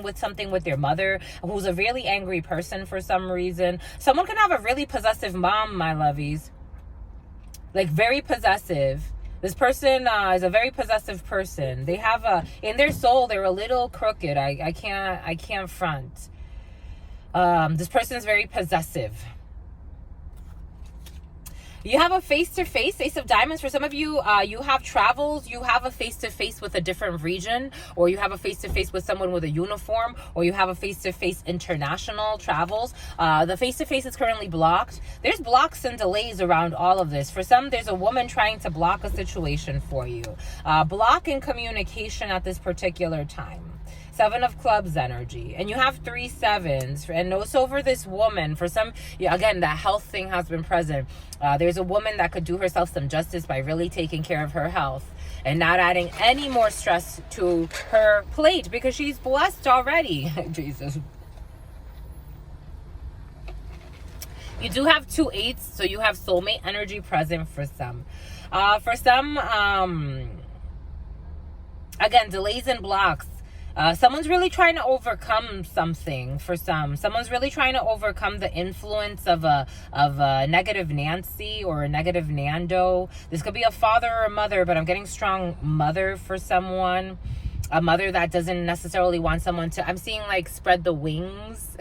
with something with their mother, who's a really angry person for some reason. Someone can have a really possessive mom, my lovies. Like, very possessive. This person is a very possessive person. They have in their soul, they're a little crooked. I can't front. This person is very possessive. You have a face-to-face, Ace of Diamonds. For some of you, you have travels. You have a face-to-face with a different region, or you have a face-to-face with someone with a uniform, or you have a face-to-face international travels. The face-to-face is currently blocked. There's blocks and delays around all of this. For some, there's a woman trying to block a situation for you. Block in communication at this particular time. 7 of Clubs energy, and you have 3 sevens, and also over this woman. For some, again, that health thing has been present. There's a woman that could do herself some justice by really taking care of her health and not adding any more stress to her plate, because she's blessed already. Jesus. You do have 2 8s, so you have soulmate energy present for some. Again, delays and blocks. Someone's really trying to overcome something for some. Someone's really trying to overcome the influence of a negative Nancy or a negative Nando. This could be a father or a mother, but I'm getting strong mother for someone. A mother that doesn't necessarily want someone to, I'm seeing like spread the wings.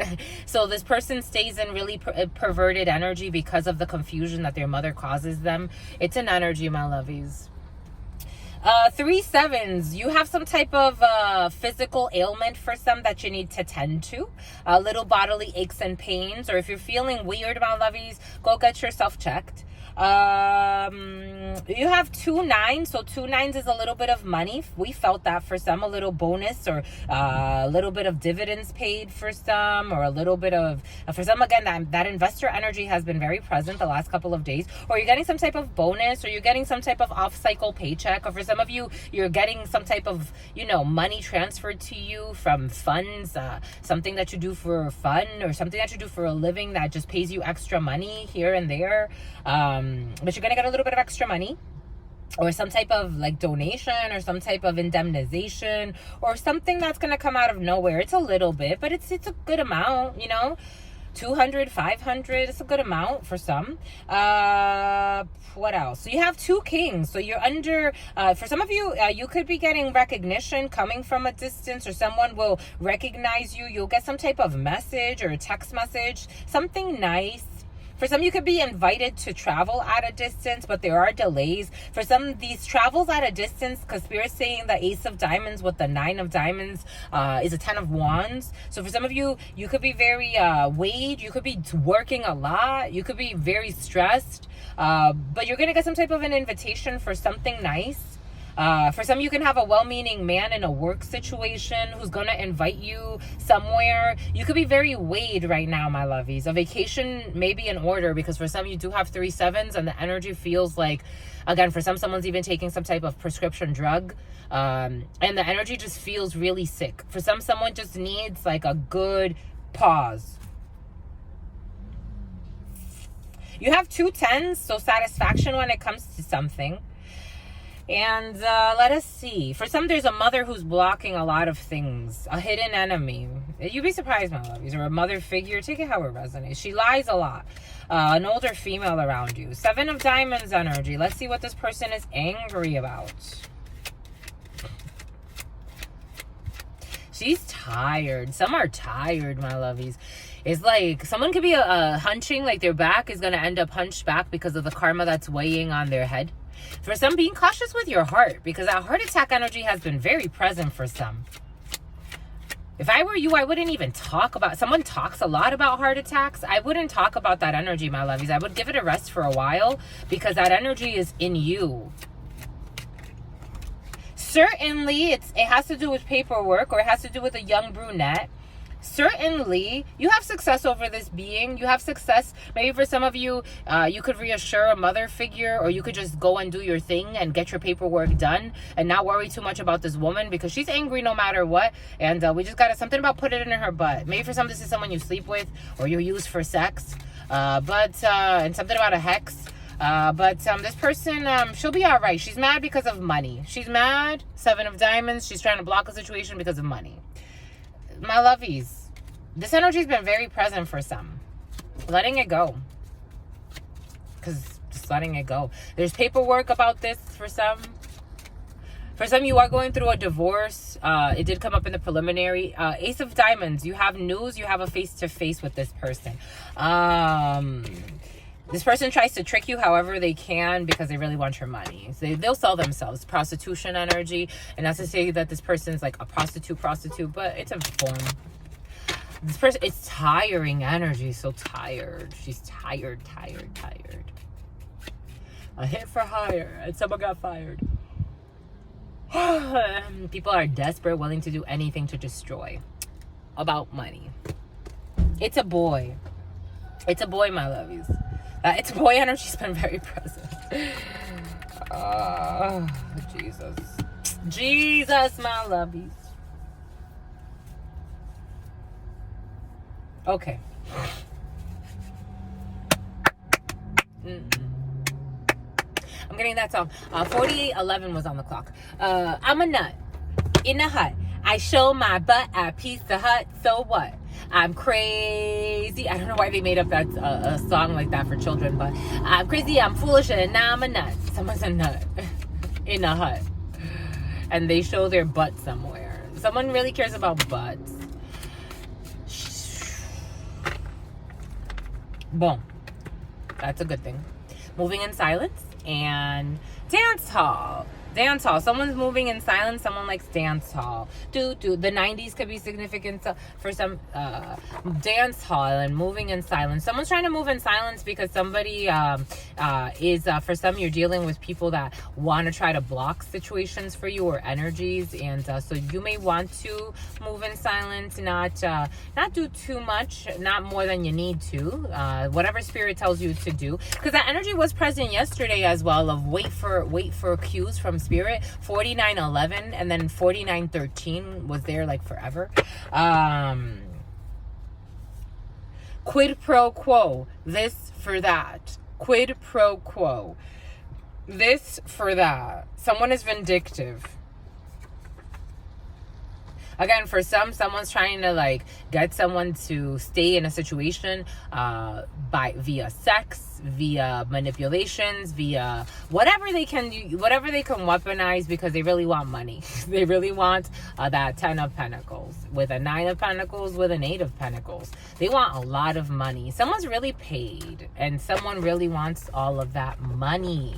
So this person stays in really perverted energy because of the confusion that their mother causes them. It's an energy, my lovies. Three sevens, you have some type of physical ailment for some that you need to tend to. Little bodily aches and pains, or if you're feeling weird, my lovies, go get yourself checked. You have 2 9s, so 2 9s is a little bit of money. We felt that for some, a little bonus, or a little bit of dividends paid for some, or a little bit of for some. Again, that investor energy has been very present the last couple of days, or you're getting some type of bonus, or you're getting some type of off-cycle paycheck, or for some of you, you're getting some type of, you know, money transferred to you from funds, something that you do for fun, or something that you do for a living that just pays you extra money here and there. But you're gonna get a little bit of extra money, or some type of like donation, or some type of indemnization, or something that's gonna come out of nowhere. It's a little bit, but it's a good amount, you know. 200, 500, it's a good amount for some. What else? So you have 2 kings. So you're under, for some of you, you could be getting recognition coming from a distance, or someone will recognize you. You'll get some type of message or a text message, something nice. For some, you could be invited to travel at a distance, but there are delays. For some, these travels at a distance, because we're saying the Ace of Diamonds with the 9 of Diamonds is a 10 of Wands. So for some of you, you could be very weighed. You could be working a lot. You could be very stressed. But you're going to get some type of an invitation for something nice. For some, you can have a well-meaning man in a work situation who's going to invite you somewhere. You could be very weighed right now, my lovies. A vacation may be in order, because for some, you do have 3 sevens, and the energy feels like, again, for some, someone's even taking some type of prescription drug. And the energy just feels really sick. For some, someone just needs like a good pause. You have 2 10s, so satisfaction when it comes to something. And let us see. For some, there's a mother who's blocking a lot of things. A hidden enemy. You'd be surprised, my lovies. Or a mother figure. Take it how it resonates. She lies a lot. An older female around you. 7 of Diamonds energy. Let's see what this person is angry about. She's tired. Some are tired, my lovies. It's like someone could be hunching, like their back is going to end up hunched back because of the karma that's weighing on their head. For some, being cautious with your heart, because that heart attack energy has been very present for some. If I were you, I wouldn't even talk about, someone talks a lot about heart attacks. I wouldn't talk about that energy, my lovies. I would give it a rest for a while, because that energy is in you. Certainly, it has to do with paperwork, or it has to do with a young brunette. Certainly, you have success over this being. You have success. Maybe for some of you, you could reassure a mother figure, or you could just go and do your thing and get your paperwork done and not worry too much about this woman, because she's angry no matter what. And we just got to, something about put it in her butt. Maybe for some, this is someone you sleep with or you use for sex. And something about a hex. But this person, she'll be all right. She's mad because of money. She's mad. 7 of Diamonds. She's trying to block a situation because of money. My lovies, this energy has been very present for some. Letting it go. Because just letting it go. There's paperwork about this for some. For some, you are going through a divorce. It did come up in the preliminary. Ace of Diamonds, you have news. You have a face-to-face with this person. This person tries to trick you however they can, because they really want your money. So they'll sell themselves. Prostitution energy. And not to say that this person's like a prostitute, but it's a form. This person, it's tiring energy. So tired. She's tired. A hit for hire, and someone got fired. People are desperate, willing to do anything to destroy. About money. It's a boy. It's a boy, my lovies. It's boy energy's been very present. Jesus, my lovies. Okay. I'm getting that song. 4811 was on the clock. I'm a nut in a hut. I show my butt at Pizza Hut. So what? I'm crazy. I don't know why they made up that a song like that for children, but I'm crazy, I'm foolish, and now I'm a nut. Someone's a nut in a hut, and they show their butt somewhere. Someone really cares about butts. Boom. That's a good thing. Moving in silence and dance hall. Dance hall. Someone's moving in silence. Someone likes dance hall. The 90s could be significant for some. Dance hall and moving in silence. Someone's trying to move in silence because somebody is, for some, you're dealing with people that want to try to block situations for you or energies. And so you may want to move in silence, not do too much, not more than you need to. Whatever spirit tells you to do. Because that energy was present yesterday as well of wait for cues from spirit. 4911 and then 4913 was there like forever. Quid pro quo, this for that. Quid pro quo, this for that. Someone is vindictive. Again, for someone's trying to like get someone to stay in a situation via sex, via manipulations, via whatever they can do, whatever they can weaponize, because they really want money. They really want that 10 of Pentacles with a 9 of Pentacles with an 8 of Pentacles. They want a lot of money. Someone's really paid and someone really wants all of that money.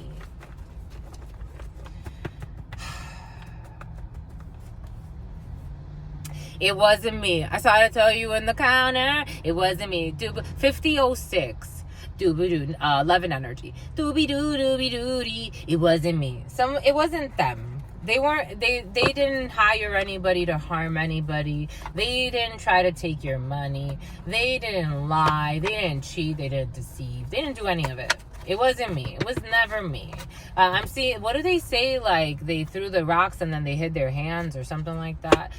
It wasn't me. I saw it tell you in the counter. It wasn't me. 5006. 11 energy. Doobie-doo-doobie-doo-dee. It wasn't me. It wasn't them. They didn't hire anybody to harm anybody. They didn't try to take your money. They didn't lie. They didn't cheat. They didn't deceive. They didn't do any of it. It wasn't me. It was never me. I'm seeing, what do they say? Like they threw the rocks and then they hid their hands or something like that.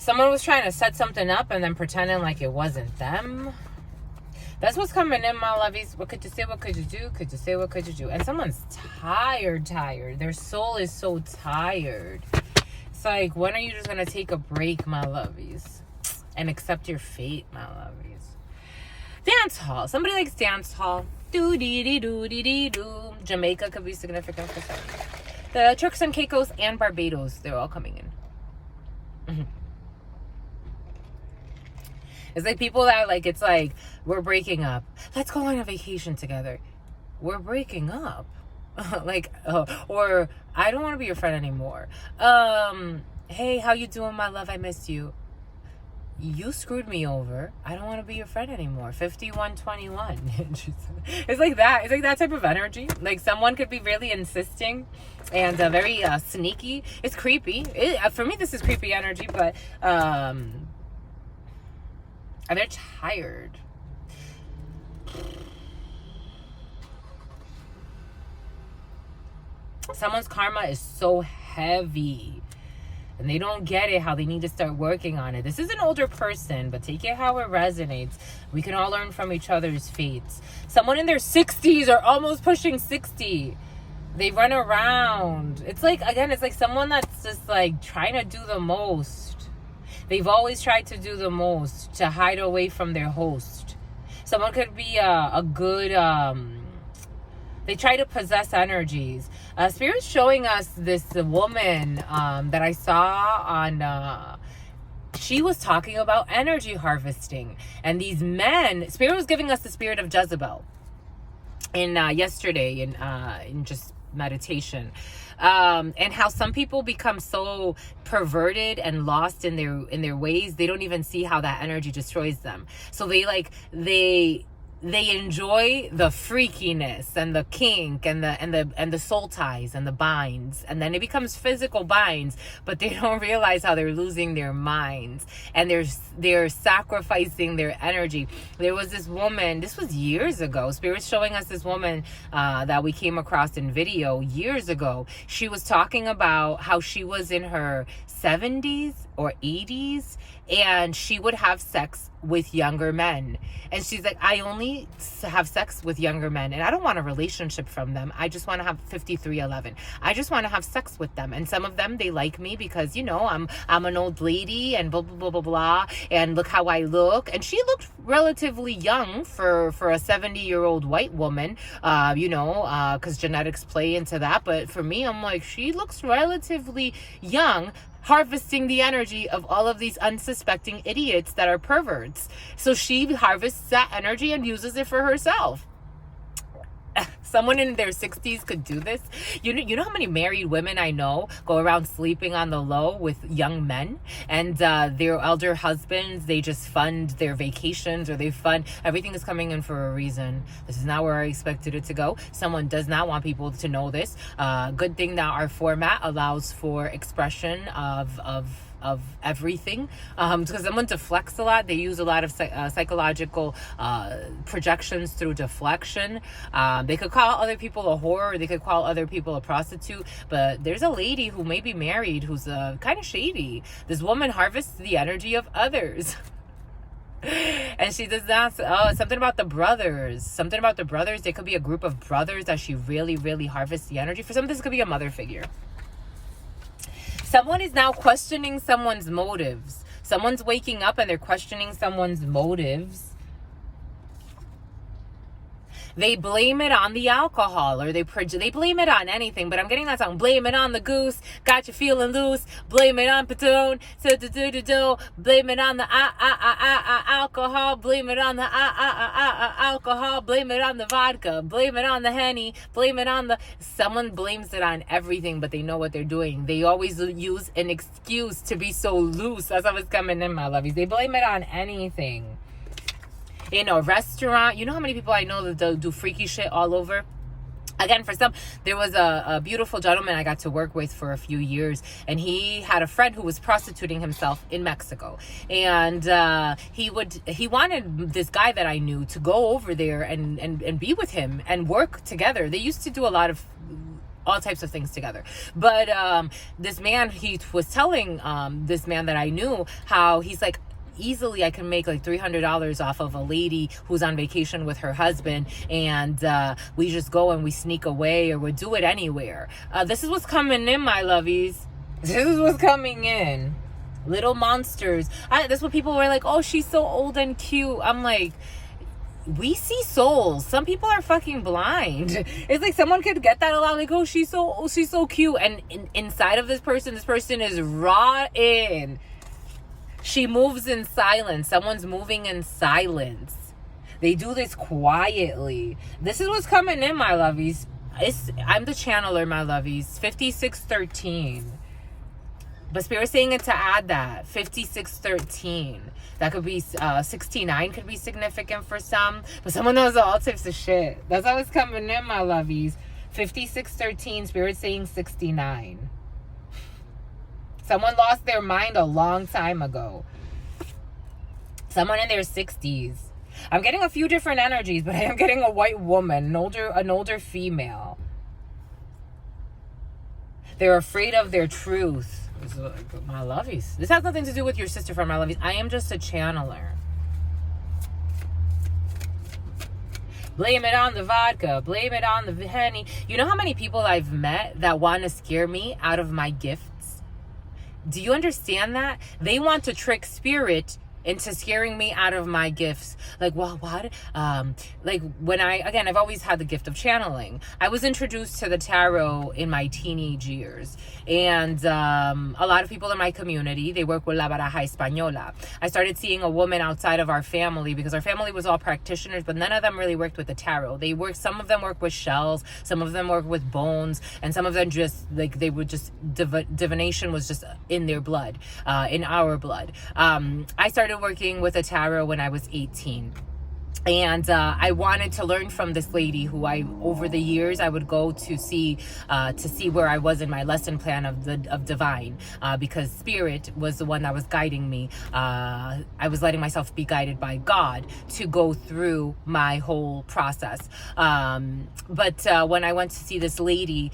Someone was trying to set something up and then pretending like it wasn't them. That's what's coming in, my lovies. What could you say? What could you do? Could you say? What could you do? And someone's tired. Their soul is so tired. It's like, when are you just going to take a break, my lovies? And accept your fate, my lovies. Dance hall. Somebody likes dance hall. Do-dee-dee-doo-dee-dee-doo. Jamaica could be significant for some. The Turks and Caicos and Barbados, they're all coming in. Mm-hmm. It's like people that like, it's like, we're breaking up. Let's go on a vacation together. We're breaking up. Or I don't want to be your friend anymore. Hey, how you doing, my love? I miss you. You screwed me over. I don't want to be your friend anymore. 5121. It's like that. It's like that type of energy. Like someone could be really insisting and very sneaky. It's creepy. For me, this is creepy energy, but and they're tired. Someone's karma is so heavy. And they don't get it, how they need to start working on it. This is an older person, but take it how it resonates. We can all learn from each other's fates. Someone in their 60s or almost pushing 60. They run around. It's like, again, it's like someone that's just like trying to do the most. They've always tried to do the most to hide away from their host. Someone could be a good, they try to possess energies. Spirit's showing us this woman that I saw on, she was talking about energy harvesting. And these men, Spirit was giving us the spirit of Jezebel yesterday in just meditation. And how some people become so perverted and lost in their ways, they don't even see how that energy destroys them. So they enjoy the freakiness and the kink and the soul ties and the binds, and then it becomes physical binds, but they don't realize how they're losing their minds and they're sacrificing their energy. There was this woman, this was years ago, Spirit's showing us this woman that we came across in video years ago. She was talking about how she was in her 70s or 80s and she would have sex with younger men. And she's like, I only have sex with younger men and I don't want a relationship from them. I just want to have 5311. I just want to have sex with them. And some of them, they like me because, you know, I'm an old lady and blah, blah, blah, blah, blah. And look how I look. And she looked relatively young for a 70-year-old white woman, because genetics play into that. But for me, I'm like, she looks relatively young, harvesting the energy of all of these unsuspecting idiots that are perverts. So she harvests that energy and uses it for herself. Someone in their 60s could do this. You know how many married women I know go around sleeping on the low with young men, and their elder husbands, they just fund their vacations, or they fund everything is coming in for a reason. This is not where I expected it to go. Someone does not want people to know this. Good thing that our format allows for expression of everything, because someone deflects a lot. They use a lot of psychological projections through deflection. They could call other people a whore, or they could call other people a prostitute, but there's a lady who may be married who's kind of shady. This woman harvests the energy of others. And she does not, something about the brothers. There could be a group of brothers that she really, really harvests the energy. For some, this could be a mother figure. Someone is now questioning someone's motives. Someone's waking up and they're questioning someone's motives. They blame it on the alcohol, or they blame it on anything, but I'm getting that song. Blame it on the goose, got you feeling loose. Blame it on Patron, blame it on the alcohol. Blame it on the alcohol. Blame it on the vodka. Blame it on the Henny. Blame it on the... Someone blames it on everything, but they know what they're doing. They always use an excuse to be so loose. That's how it's coming in, my lovies. They blame it on anything. In a restaurant, you know how many people I know that do freaky shit all over? Again, for some, there was a beautiful gentleman I got to work with for a few years, and he had a friend who was prostituting himself in Mexico. And he wanted this guy that I knew to go over there and be with him and work together. They used to do a lot of all types of things together. But this man, he was telling this man that I knew how he's like, easily I can make like $300 off of a lady who's on vacation with her husband, and we just go and we sneak away, or we do it anywhere. This is what's coming in, my lovies. This is what's coming in. Little monsters. That's what people were like, oh, she's so old and cute. I'm like, we see souls. Some people are fucking blind. It's like someone could get that a lot, like, oh, she's so cute, and inside of this person is rotten. She moves in silence. Someone's moving in silence. They do this quietly. This is what's coming in, my lovies. I'm the channeler, my lovies. 5613. But Spirit's saying it to add that. 5613. That could be 69 could be significant for some. But someone knows all types of shit. That's how it's coming in, my lovies. 5613. Spirit's saying 69. Someone lost their mind a long time ago. Someone in their 60s. I'm getting a few different energies, but I am getting a white woman, an older female. They're afraid of their truth. My lovies. This has nothing to do with your sister from my lovies. I am just a channeler. Blame it on the vodka. Blame it on the Henny. You know how many people I've met that want to scare me out of my gifts? Do you understand that? They want to trick Spirit into scaring me out of my gifts. Like, well, what? Like when I've always had the gift of channeling. I was introduced to the tarot in my teenage years. And a lot of people in my community, they work with La Baraja Española. I started seeing a woman outside of our family, because our family was all practitioners, but none of them really worked with the tarot. Some of them work with shells, some of them work with bones, and some of them just, like, they would just, divination was just in their blood, in our blood. I started working with a tarot when I was 18. And I wanted to learn from this lady who over the years, I would go to see where I was in my lesson plan of divine, because Spirit was the one that was guiding me. I was letting myself be guided by God to go through my whole process. But when I went to see this lady,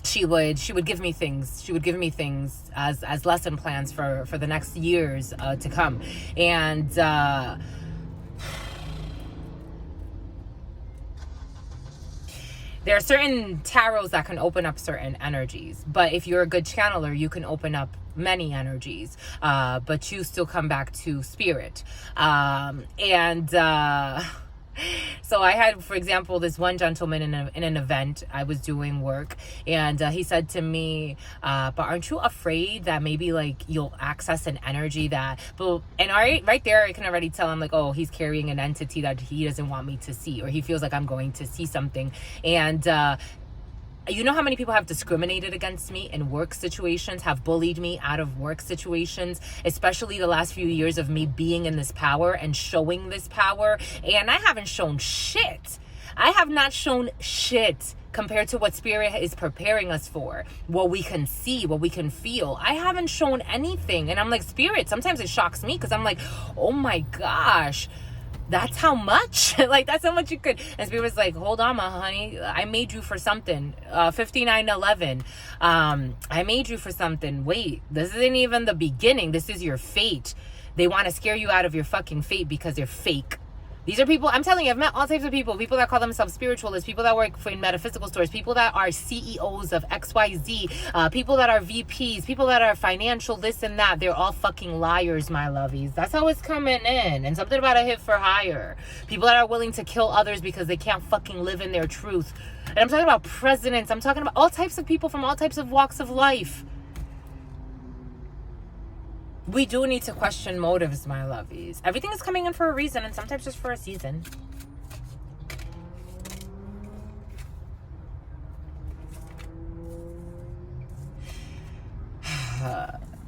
she would give me things. She would give me things as lesson plans for the next years to come. And there are certain tarots that can open up certain energies, but if you're a good channeler, you can open up many energies, but you still come back to Spirit. So I had, for example, this one gentleman in an event. I was doing work, and he said to me, but aren't you afraid that maybe like you'll access an energy that, but, and right there I can already tell him like, oh, he's carrying an entity that he doesn't want me to see, or he feels like I'm going to see something. And you know how many people have discriminated against me in work situations, have bullied me out of work situations, especially the last few years of me being in this power and showing this power. And I haven't shown shit. I have not shown shit compared to what Spirit is preparing us for, what we can see, what we can feel. I haven't shown anything. And I'm like, Spirit, sometimes it shocks me because I'm like, oh my gosh, that's how much? Like, that's how much you could. And Spirit was like, hold on, my honey. I made you for something. 5911. I made you for something. Wait, this isn't even the beginning. This is your fate. They want to scare you out of your fucking fate because they're fake. These are people, I'm telling you, I've met all types of people that call themselves spiritualists, people that work in metaphysical stores, people that are CEOs of XYZ, people that are VPs, people that are financial, this and that. They're all fucking liars, my lovies. That's how it's coming in. And something about a hit for hire. People that are willing to kill others because they can't fucking live in their truth. And I'm talking about presidents. I'm talking about all types of people from all types of walks of life. We do need to question motives, my lovies. Everything is coming in for a reason, and sometimes just for a season.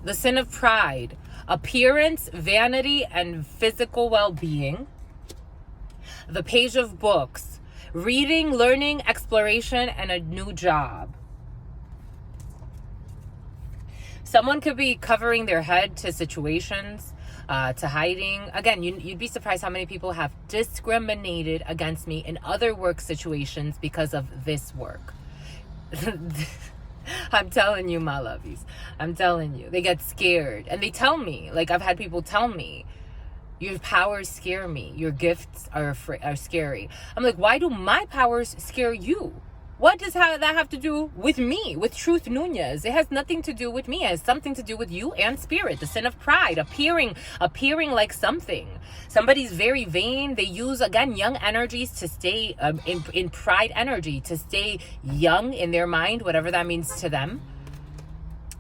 The sin of pride, appearance, vanity, and physical well-being. The page of books, reading, learning, exploration, and a new job. Someone could be covering their head to situations, to hiding. Again, you'd be surprised how many people have discriminated against me in other work situations because of this work. I'm telling you, my lovies. I'm telling you. They get scared. And they tell me, like I've had people tell me, your powers scare me. Your gifts are scary. I'm like, why do my powers scare you? What does that have to do with me, with Truth Nunez? It has nothing to do with me. It has something to do with you and Spirit. The sin of pride, appearing like something. Somebody's very vain. They use, again, young energies to stay in pride energy, to stay young in their mind, whatever that means to them.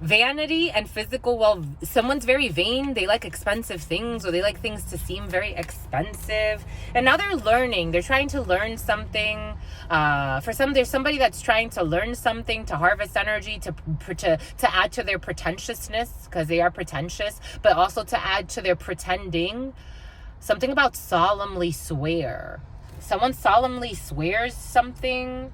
Vanity and physical, well, someone's very vain. They like expensive things, or they like things to seem very expensive. And now they're learning. They're trying to learn something. For some, there's somebody that's trying to learn something, to harvest energy, to add to their pretentiousness, because they are pretentious, but also to add to their pretending. Something about solemnly swear. Someone solemnly swears something.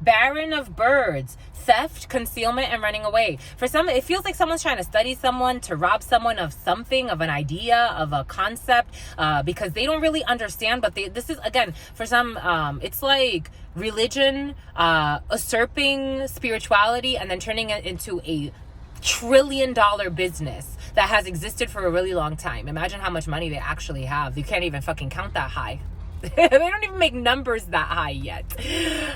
Barren of birds, theft, concealment, and running away. For some, it feels like someone's trying to study someone, to rob someone of something, of an idea, of a concept, because they don't really understand. But this is, again, for some, it's like religion usurping spirituality and then turning it into a $1 trillion business that has existed for a really long time. Imagine how much money they actually have. You can't even fucking count that high. They don't even make numbers that high yet.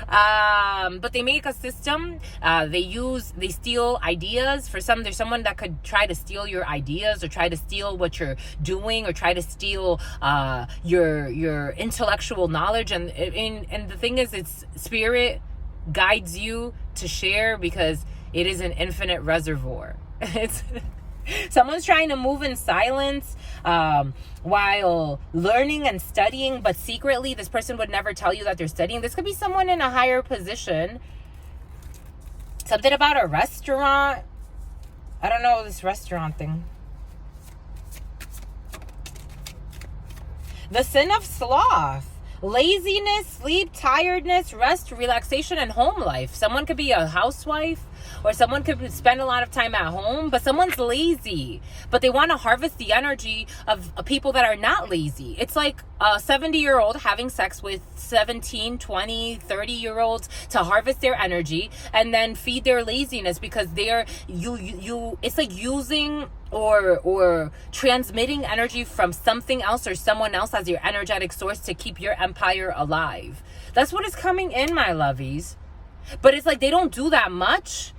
But they make a system. They steal ideas. For some, there's someone that could try to steal your ideas, or try to steal what you're doing, or try to steal your intellectual knowledge. And the thing is, it's Spirit guides you to share because it is an infinite reservoir. It's someone's trying to move in silence while learning and studying, but secretly this person would never tell you that they're studying. This could be someone in a higher position. Something about a restaurant. I don't know, this restaurant thing. The sin of sloth. Laziness, sleep, tiredness, rest, relaxation, and home life. Someone could be a housewife, or someone could spend a lot of time at home, but someone's lazy, but they want to harvest the energy of people that are not lazy. It's like a 70-year-old having sex with 17, 20, 30-year-olds to harvest their energy and then feed their laziness, because they're it's like using or transmitting energy from something else or someone else as your energetic source to keep your empire alive. That's what is coming in, my lovies. But it's like they don't do that much.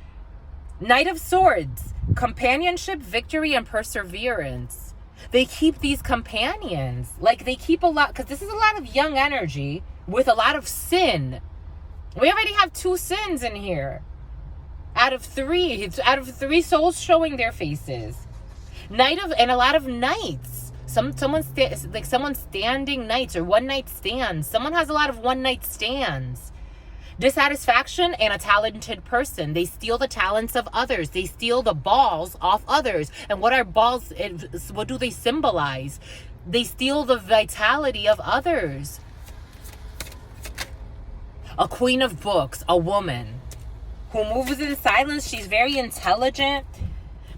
Knight of Swords, companionship, victory, and perseverance. They keep these companions. Like, they keep a lot, because this is a lot of young energy with a lot of sin. We already have 2 sins in here. Out of 3. It's out of 3 souls showing their faces. And a lot of nights. Someone standing nights or one night stands. Someone has a lot of one night stands. Dissatisfaction and a talented person. They steal the talents of others. They steal the balls off others. And what are balls? What do they symbolize? They steal the vitality of others. A queen of books, a woman who moves in silence. She's very intelligent,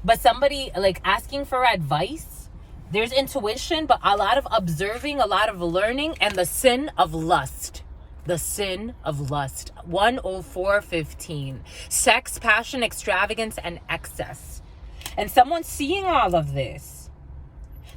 but somebody like asking for advice. There's intuition, but a lot of observing, a lot of learning, and the sin of lust. The sin of lust. 104:15. Sex, passion, extravagance, and excess. And someone's seeing all of this.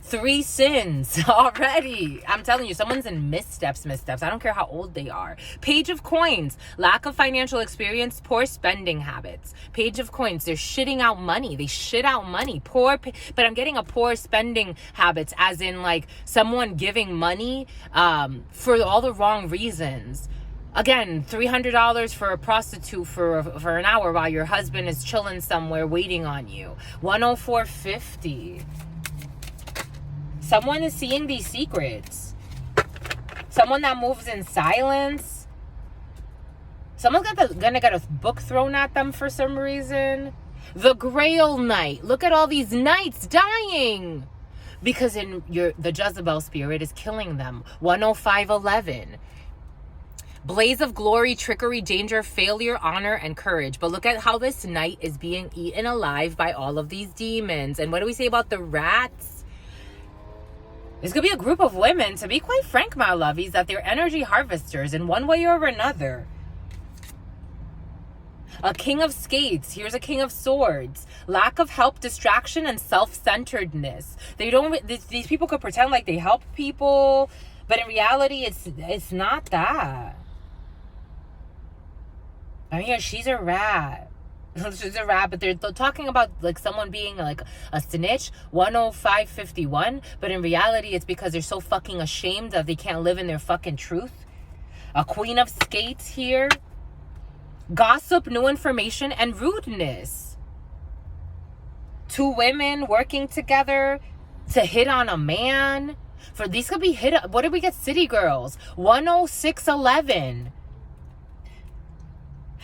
3 sins already. I'm telling you, someone's in missteps. I don't care how old they are. Page of coins. Lack of financial experience, poor spending habits. Page of coins. They're shitting out money. They shit out money. But I'm getting a poor spending habits, as in like someone giving money for all the wrong reasons. Again, $300 for a prostitute for an hour while your husband is chilling somewhere waiting on you. 104.50. Someone is seeing these secrets. Someone that moves in silence. Someone's gonna get a book thrown at them for some reason. The Grail Knight. Look at all these knights dying. Because the Jezebel spirit is killing them. 105.11. Blaze of glory, trickery, danger, failure, honor, and courage. But look at how this knight is being eaten alive by all of these demons. And what do we say about the rats? This could be a group of women, to be quite frank, my lovies, that they're energy harvesters in one way or another. A king of skates. Here's a king of swords. Lack of help, distraction, and self-centeredness. These people could pretend like they help people, but in reality, it's not that. I mean, she's a rat. She's a rat, but they're talking about like someone being like a snitch. 105.51, but in reality, it's because they're so fucking ashamed that they can't live in their fucking truth. A queen of skates here. Gossip, new information, and rudeness. 2 women working together to hit on a man. For these could be hit up. What did we get? City girls. 106.11.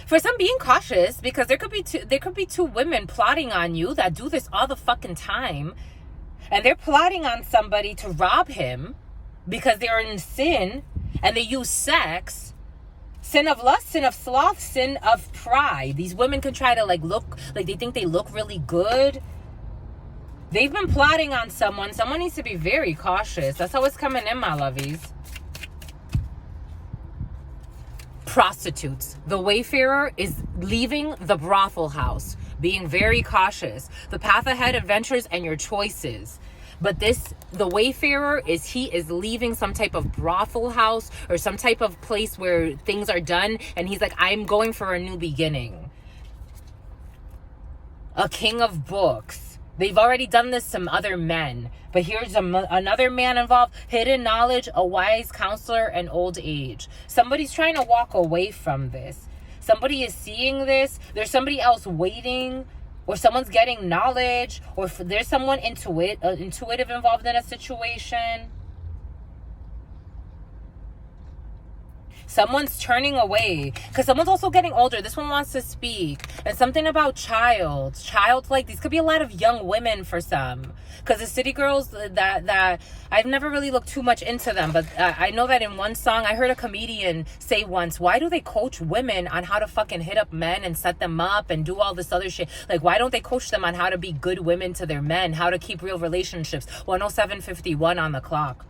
For some, being cautious, because there could be 2 women plotting on you that do this all the fucking time, and they're plotting on somebody to rob him because they're in sin, and they use sex. Sin of lust, sin of sloth, sin of pride. These women can try to like look like they think they look really good. They've been plotting on someone. Someone needs to be very cautious. That's how it's coming in, my lovies. Prostitutes. The wayfarer is leaving the brothel house, being very cautious. The path ahead, adventures, and your choices. But the wayfarer is leaving some type of brothel house or some type of place where things are done, and he's like, I'm going for a new beginning. A king of books. They've already done this to other men, but here's another man involved. Hidden knowledge, a wise counselor, and old age. Somebody's trying to walk away from this. Somebody is seeing this. There's somebody else waiting, or someone's getting knowledge, or there's someone intuitive involved in a situation. Someone's turning away because someone's also getting older. This one wants to speak. And something about childlike. These could be a lot of young women for some. Because the city girls that I've never really looked too much into them. But I know that in one song, I heard a comedian say once, why do they coach women on how to fucking hit up men and set them up and do all this other shit? Like, why don't they coach them on how to be good women to their men? How to keep real relationships? 107.51 on the clock.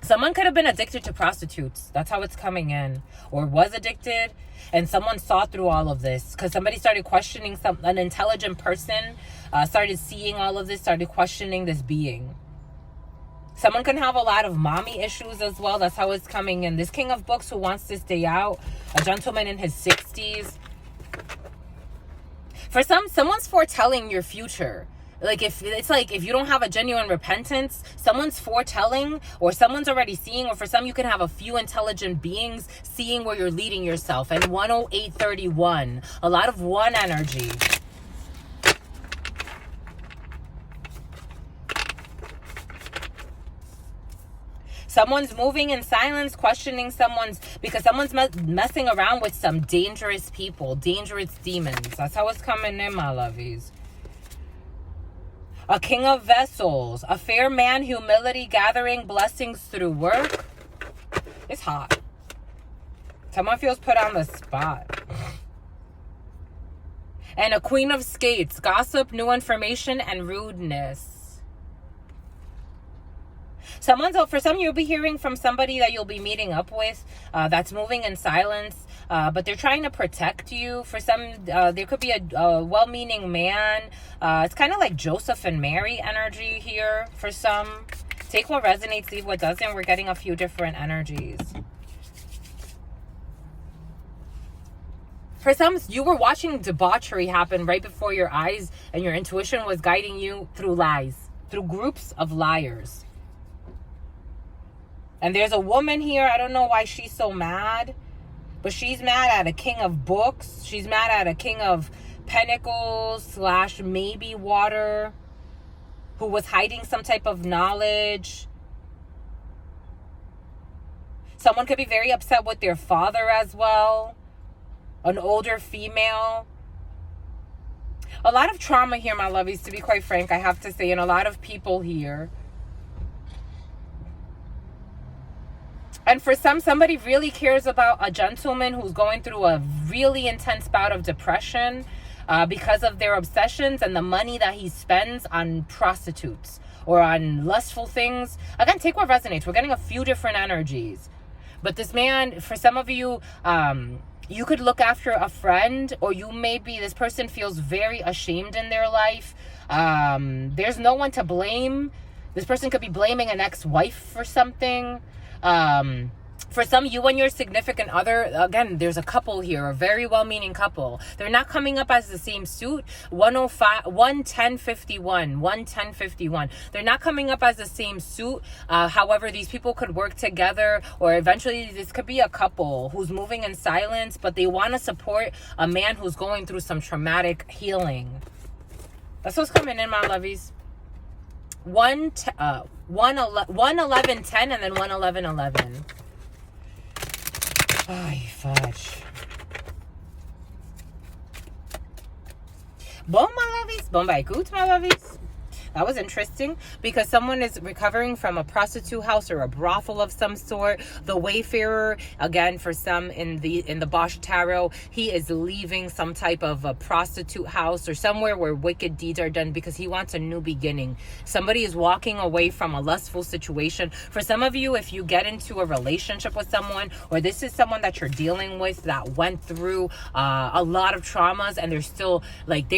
Someone could have been addicted to prostitutes. That's how it's coming in. Or was addicted. And someone saw through all of this. Because somebody started questioning, an intelligent person started seeing all of this, started questioning this being. Someone can have a lot of mommy issues as well. That's how it's coming in. This king of books who wants to stay out. A gentleman in his 60s. For someone's foretelling your future. Like, if you don't have a genuine repentance, someone's foretelling, or someone's already seeing, or for some, you can have a few intelligent beings seeing where you're leading yourself. And 10831, a lot of one energy. Someone's moving in silence, questioning because someone's messing around with some dangerous people, dangerous demons. That's how it's coming in, my lovies. A king of vessels, a fair man, humility, gathering blessings through work. It's hot. Someone feels put on the spot. And a queen of skates, gossip, new information, and rudeness. For some, you'll be hearing from somebody that you'll be meeting up with that's moving in silence, but they're trying to protect you. For some, there could be a well-meaning man. It's kind of like Joseph and Mary energy here for some. Take what resonates, leave what doesn't. We're getting a few different energies. For some, you were watching debauchery happen right before your eyes, and your intuition was guiding you through lies, through groups of liars. And there's a woman here. I don't know why she's so mad, but she's mad at a king of books. She's mad at a king of pentacles / maybe water, who was hiding some type of knowledge. Someone could be very upset with their father as well. An older female. A lot of trauma here, my lovies, to be quite frank, I have to say, and a lot of people here. And for some, somebody really cares about a gentleman who's going through a really intense bout of depression because of their obsessions and the money that he spends on prostitutes or on lustful things. Again, take what resonates. We're getting a few different energies. But this man, for some of you, you could look after a friend, or this person feels very ashamed in their life. There's no one to blame. This person could be blaming an ex-wife for something. For some, you and your significant other, again, there's a couple here, a very well-meaning couple. They're not coming up as the same suit. 11051. They're not coming up as the same suit. However, these people could work together, or eventually this could be a couple who's moving in silence, but they want to support a man who's going through some traumatic healing. That's what's coming in, my lovies. 11110 and then 11111. Ay, fudge. Bon, my lovies. Bon, by good, my lovies. That was interesting because someone is recovering from a prostitute house or a brothel of some sort. The Wayfarer, again, for some in the Bosch Tarot, he is leaving some type of a prostitute house or somewhere where wicked deeds are done because he wants a new beginning. Somebody is walking away from a lustful situation. For some of you, if you get into a relationship with someone, or this is someone that you're dealing with that went through a lot of traumas, and they're still like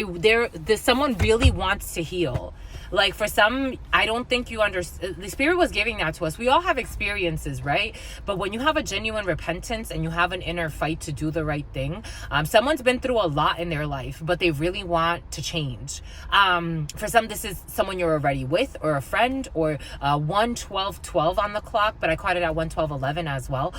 someone really wants to heal. Like for some, I don't think you understand. The Spirit was giving that to us. We all have experiences, right? But when you have a genuine repentance and you have an inner fight to do the right thing, someone's been through a lot in their life, but they really want to change. For some, this is someone you're already with, or a friend, or 11212 on the clock, but I caught it at 11211 as well.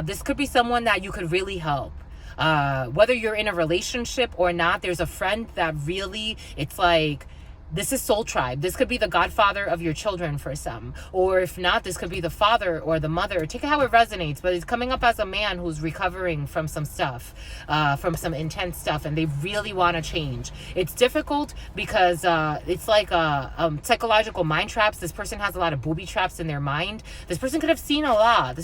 This could be someone that you could really help. Whether you're in a relationship or not, there's a friend that really, it's like, this is soul tribe. This could be the godfather of your children for some. Or if not, this could be the father or the mother. Take it how it resonates. But it's coming up as a man who's recovering from some stuff, from some intense stuff, and they really want to change. It's difficult because it's like psychological mind traps. This person has a lot of booby traps in their mind. This person could have seen a lot.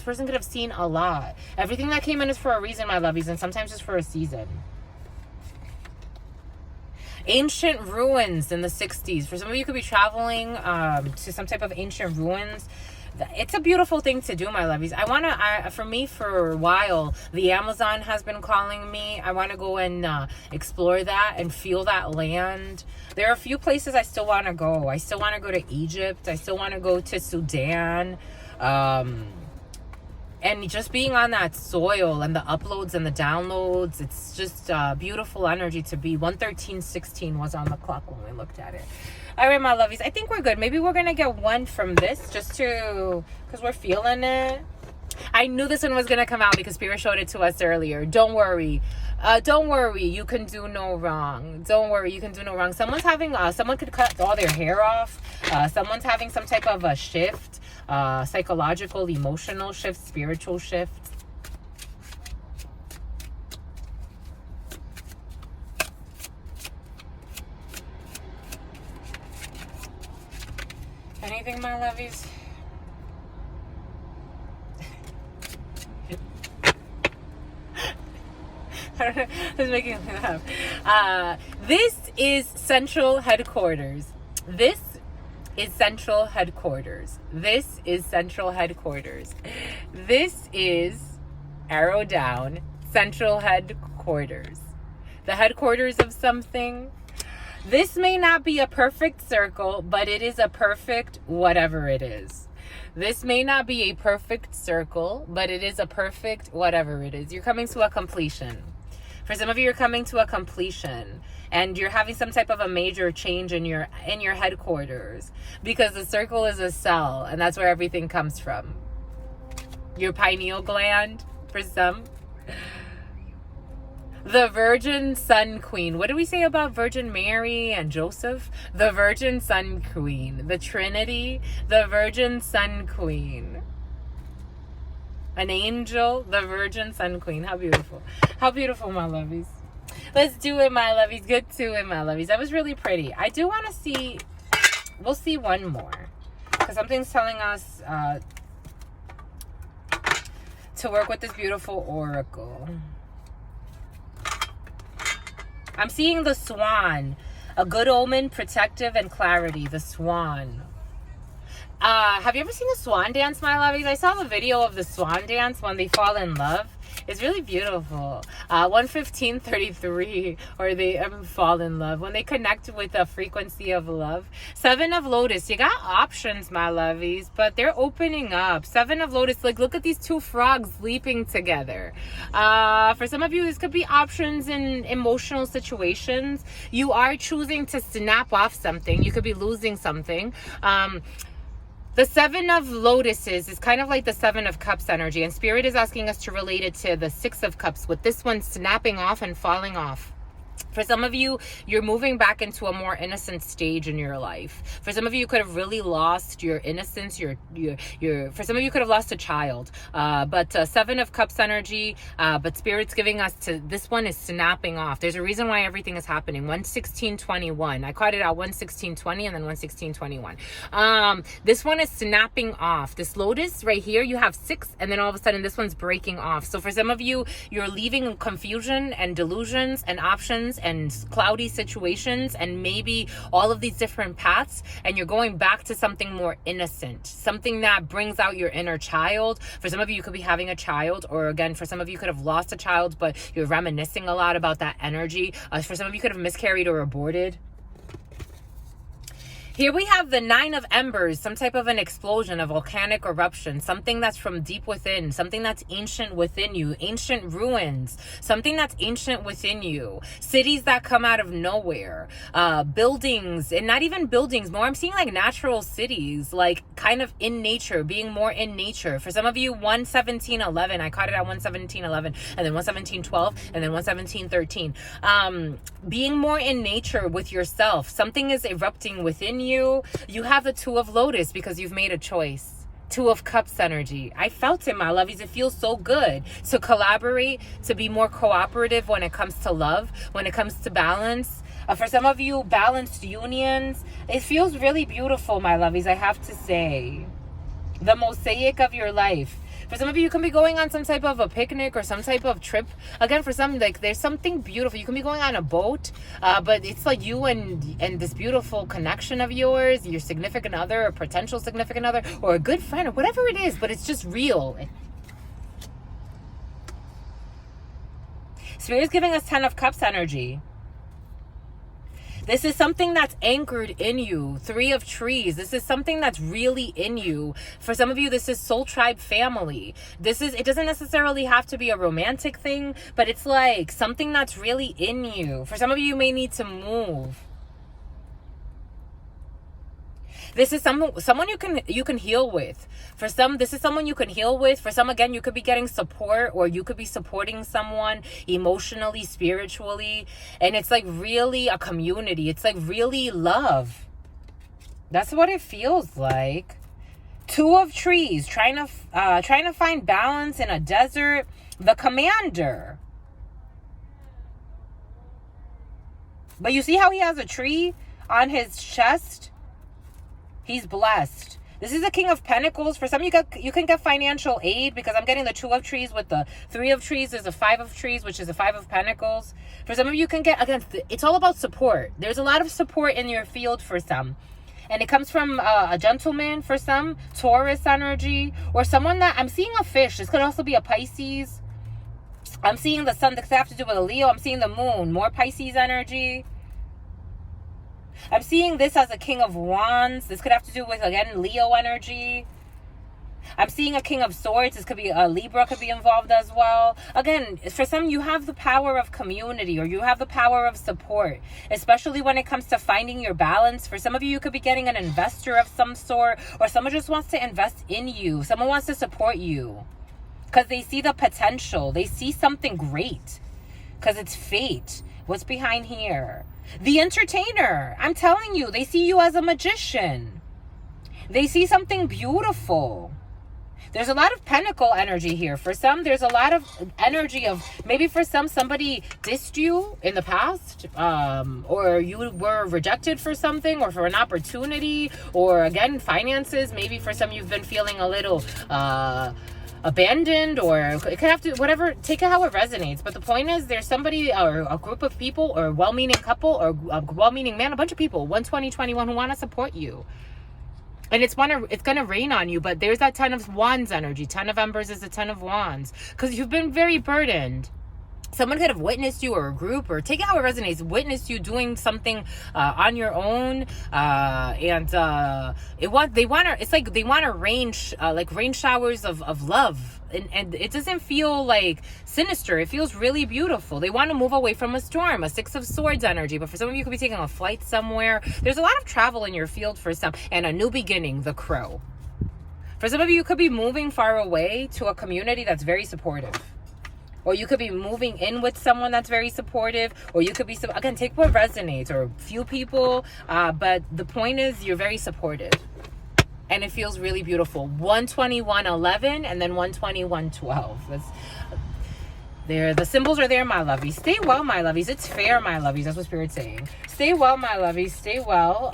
Everything that came in is for a reason, my lovies, and sometimes it's for a season. Ancient ruins in the 60s. For some of you, could be traveling to some type of ancient ruins. It's a beautiful thing to do, my lovies. For me, for a while, the Amazon has been calling me. I want to go and explore that and feel that land. There are a few places I still want to go. I still want to go to Egypt. I still want to go to Sudan. and just being on that soil and the uploads and the downloads, it's just beautiful energy to be. 113.16 was on the clock when we looked at it. All right, my lovies, I think we're good. Maybe we're gonna get one from this just to, because we're feeling it. I knew this one was gonna come out because Spirit showed it to us earlier. Don't worry. Don't worry, you can do no wrong. Don't worry, you can do no wrong. Someone's having, someone could cut all their hair off. Someone's having some type of a shift, psychological, emotional shift, spiritual shift. Anything, my lovies? It's making me laugh. This is central headquarters. This is central headquarters. This is central headquarters. This is arrow down, central headquarters. The headquarters of something. This may not be a perfect circle, but it is a perfect whatever it is. This may not be a perfect circle, but it is a perfect whatever it is. You're coming to a completion. For some of you, you're coming to a completion and you're having some type of a major change in your headquarters, because the circle is a cell and that's where everything comes from. Your pineal gland, for some. The Virgin Sun Queen. What do we say about Virgin Mary and Joseph? The Virgin Sun Queen. The Trinity. The Virgin Sun Queen. An angel. The Virgin Sun Queen. How beautiful. How beautiful, my lovies. Let's do it, my lovies. Good to it, my lovies. That was really pretty. I do want to see... We'll see one more. Because something's telling us to work with this beautiful oracle. I'm seeing the swan. A good omen, protective, and clarity. The swan. Have you ever seen the swan dance, my lovies? I saw the video of the swan dance when they fall in love. It's really beautiful. 115.33, or they fall in love. When they connect with the frequency of love. 7 of Lotus. You got options, my lovies, but they're opening up. 7 of Lotus. Like, look at these two frogs leaping together. For some of you, this could be options in emotional situations. You are choosing to snap off something. You could be losing something. The 7 of Lotuses is kind of like the 7 of Cups energy, and Spirit is asking us to relate it to the 6 of Cups, with this one snapping off and falling off. For some of you, you're moving back into a more innocent stage in your life. For some of you, you could have really lost your innocence. For some of you, could have lost a child. But 7 of Cups energy. But Spirit's giving us to this one is snapping off. There's a reason why everything is happening. 116.21. I caught it at 116.20 and then 116.21. This one is snapping off. This Lotus right here, you have 6, and then all of a sudden this one's breaking off. So for some of you, you're leaving confusion and delusions and options and cloudy situations and maybe all of these different paths, and you're going back to something more innocent, something that brings out your inner child. For some of you, you could be having a child, or again, for some of you, could have lost a child, but you're reminiscing a lot about that energy. For some of you, could have miscarried or aborted. Here we have the 9 of Embers, some type of an explosion, a volcanic eruption, something that's from deep within, something that's ancient within you, ancient ruins, something that's ancient within you, cities that come out of nowhere, buildings, and not even buildings, more I'm seeing like natural cities, like kind of in nature, being more in nature. For some of you, 117.11, I caught it at 117.11, and then 117.12, and then 117.13. Being more in nature with yourself, something is erupting within you. You have the 2 of Lotus because you've made a choice. 2 of Cups energy. I felt it, my lovies. It feels so good to collaborate, to be more cooperative when it comes to love, when it comes to balance. For some of you, balanced unions. It feels really beautiful, my lovies, I have to say. The mosaic of your life. For some of you, you can be going on some type of a picnic or some type of trip. Again, for some, like, there's something beautiful. You can be going on a boat, but it's like you and this beautiful connection of yours, your significant other, or potential significant other, or a good friend, or whatever it is, but it's just real. Spirit's giving us 10 of Cups energy. This is something that's anchored in you. 3 of Trees. This is something that's really in you. For some of you, this is soul tribe family. It doesn't necessarily have to be a romantic thing, but it's like something that's really in you. For some of you, you may need to move. This is someone you can heal with. For some, this is someone you can heal with. For some, again, you could be getting support, or you could be supporting someone emotionally, spiritually. And it's like really a community. It's like really love. That's what it feels like. 2 of Trees, trying to find balance in a desert. The Commander. But you see how he has a tree on his chest? He's blessed. This is the King of Pentacles. For some, you can get financial aid, because I'm getting the 2 of Trees with the 3 of Trees. There's a 5 of Trees, which is a 5 of Pentacles. For some of you can get, again, it's all about support. There's a lot of support in your field for some. And it comes from a gentleman for some, Taurus energy, or someone that, I'm seeing a fish. This could also be a Pisces. I'm seeing the sun. That could have to do with a Leo. I'm seeing the moon, more Pisces energy. I'm seeing this as a King of Wands. This could have to do with, again, Leo energy. I'm seeing a King of Swords. This could be a Libra, could be involved as well. Again, for some, you have the power of community, or you have the power of support, especially when it comes to finding your balance. For some of you, you could be getting an investor of some sort, or someone just wants to invest in you. Someone wants to support you because they see the potential. They see something great because it's fate. What's behind here? The Entertainer. I'm telling you, they see you as a magician. They see something beautiful. There's a lot of pentacle energy here. For some, there's a lot of energy of, maybe for some, somebody dissed you in the past, or you were rejected for something, or for an opportunity, or again, finances. Maybe for some, you've been feeling a little abandoned, or it could have to, whatever, take it how it resonates. But the point is, there's somebody, or a group of people, or a well-meaning couple, or a well-meaning man, a bunch of people, 12021, who want to support you. And it's going to rain on you, but there's that 10 of Wands energy. 10 of Embers is the 10 of Wands, because you've been very burdened. Someone could have witnessed you, or a group, or take it how it resonates, witnessed you doing something on your own, it's like they want to rain showers of love, and it doesn't feel like sinister. It feels really beautiful. They want to move away from a storm, a 6 of Swords energy. But for some of you, you could be taking a flight somewhere. There's a lot of travel in your field for some, and a new beginning, the Crow. For some of you, you could be moving far away to a community that's very supportive. Or you could be moving in with someone that's very supportive. Or you could be, again, take what resonates, or few people. But the point is, you're very supportive. And it feels really beautiful. 12111 and then 12112. The symbols are there, my lovies. Stay well, my lovies. It's fair, my lovies. That's what Spirit's saying. Stay well, my lovies. Stay well.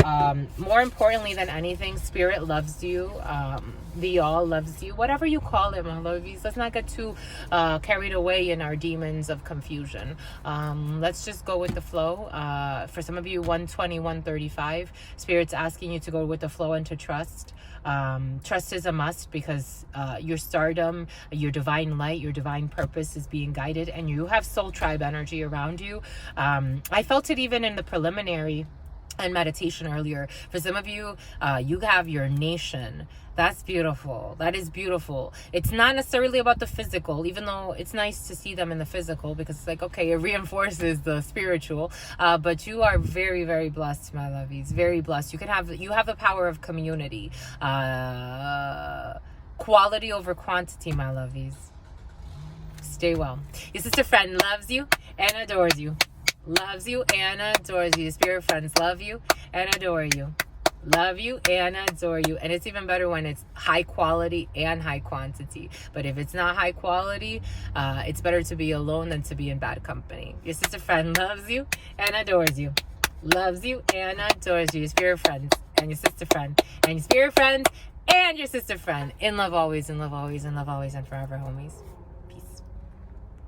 More importantly than anything, Spirit loves you. The all loves you. Whatever you call it, my lovies. Let's not get too carried away in our demons of confusion. Let's just go with the flow. For some of you, 12135. Spirit's asking you to go with the flow and to trust. Trust is a must, because your stardom, your divine light, your divine purpose is being guided, and you have soul tribe energy around you. I felt it even in the preliminary and meditation earlier. For some of you, you have your nation. That's beautiful. That is beautiful. It's not necessarily about the physical, even though it's nice to see them in the physical, because it's like, okay, it reinforces the spiritual. But you are very, very blessed, my lovies. Very blessed. You have the power of community. Quality over quantity, my lovies. Stay well. Your sister friend loves you and adores you. Loves you and adores you. Spirit friends love you and adore you. Love you and adore you. And it's even better when it's high quality and high quantity. But if it's not high quality, it's better to be alone than to be in bad company. Your sister friend loves you and adores you. Loves you and adores you. Your spirit friends and your sister friend and your spirit friends and your sister friend. In love always, in love always, in love always, and forever, homies.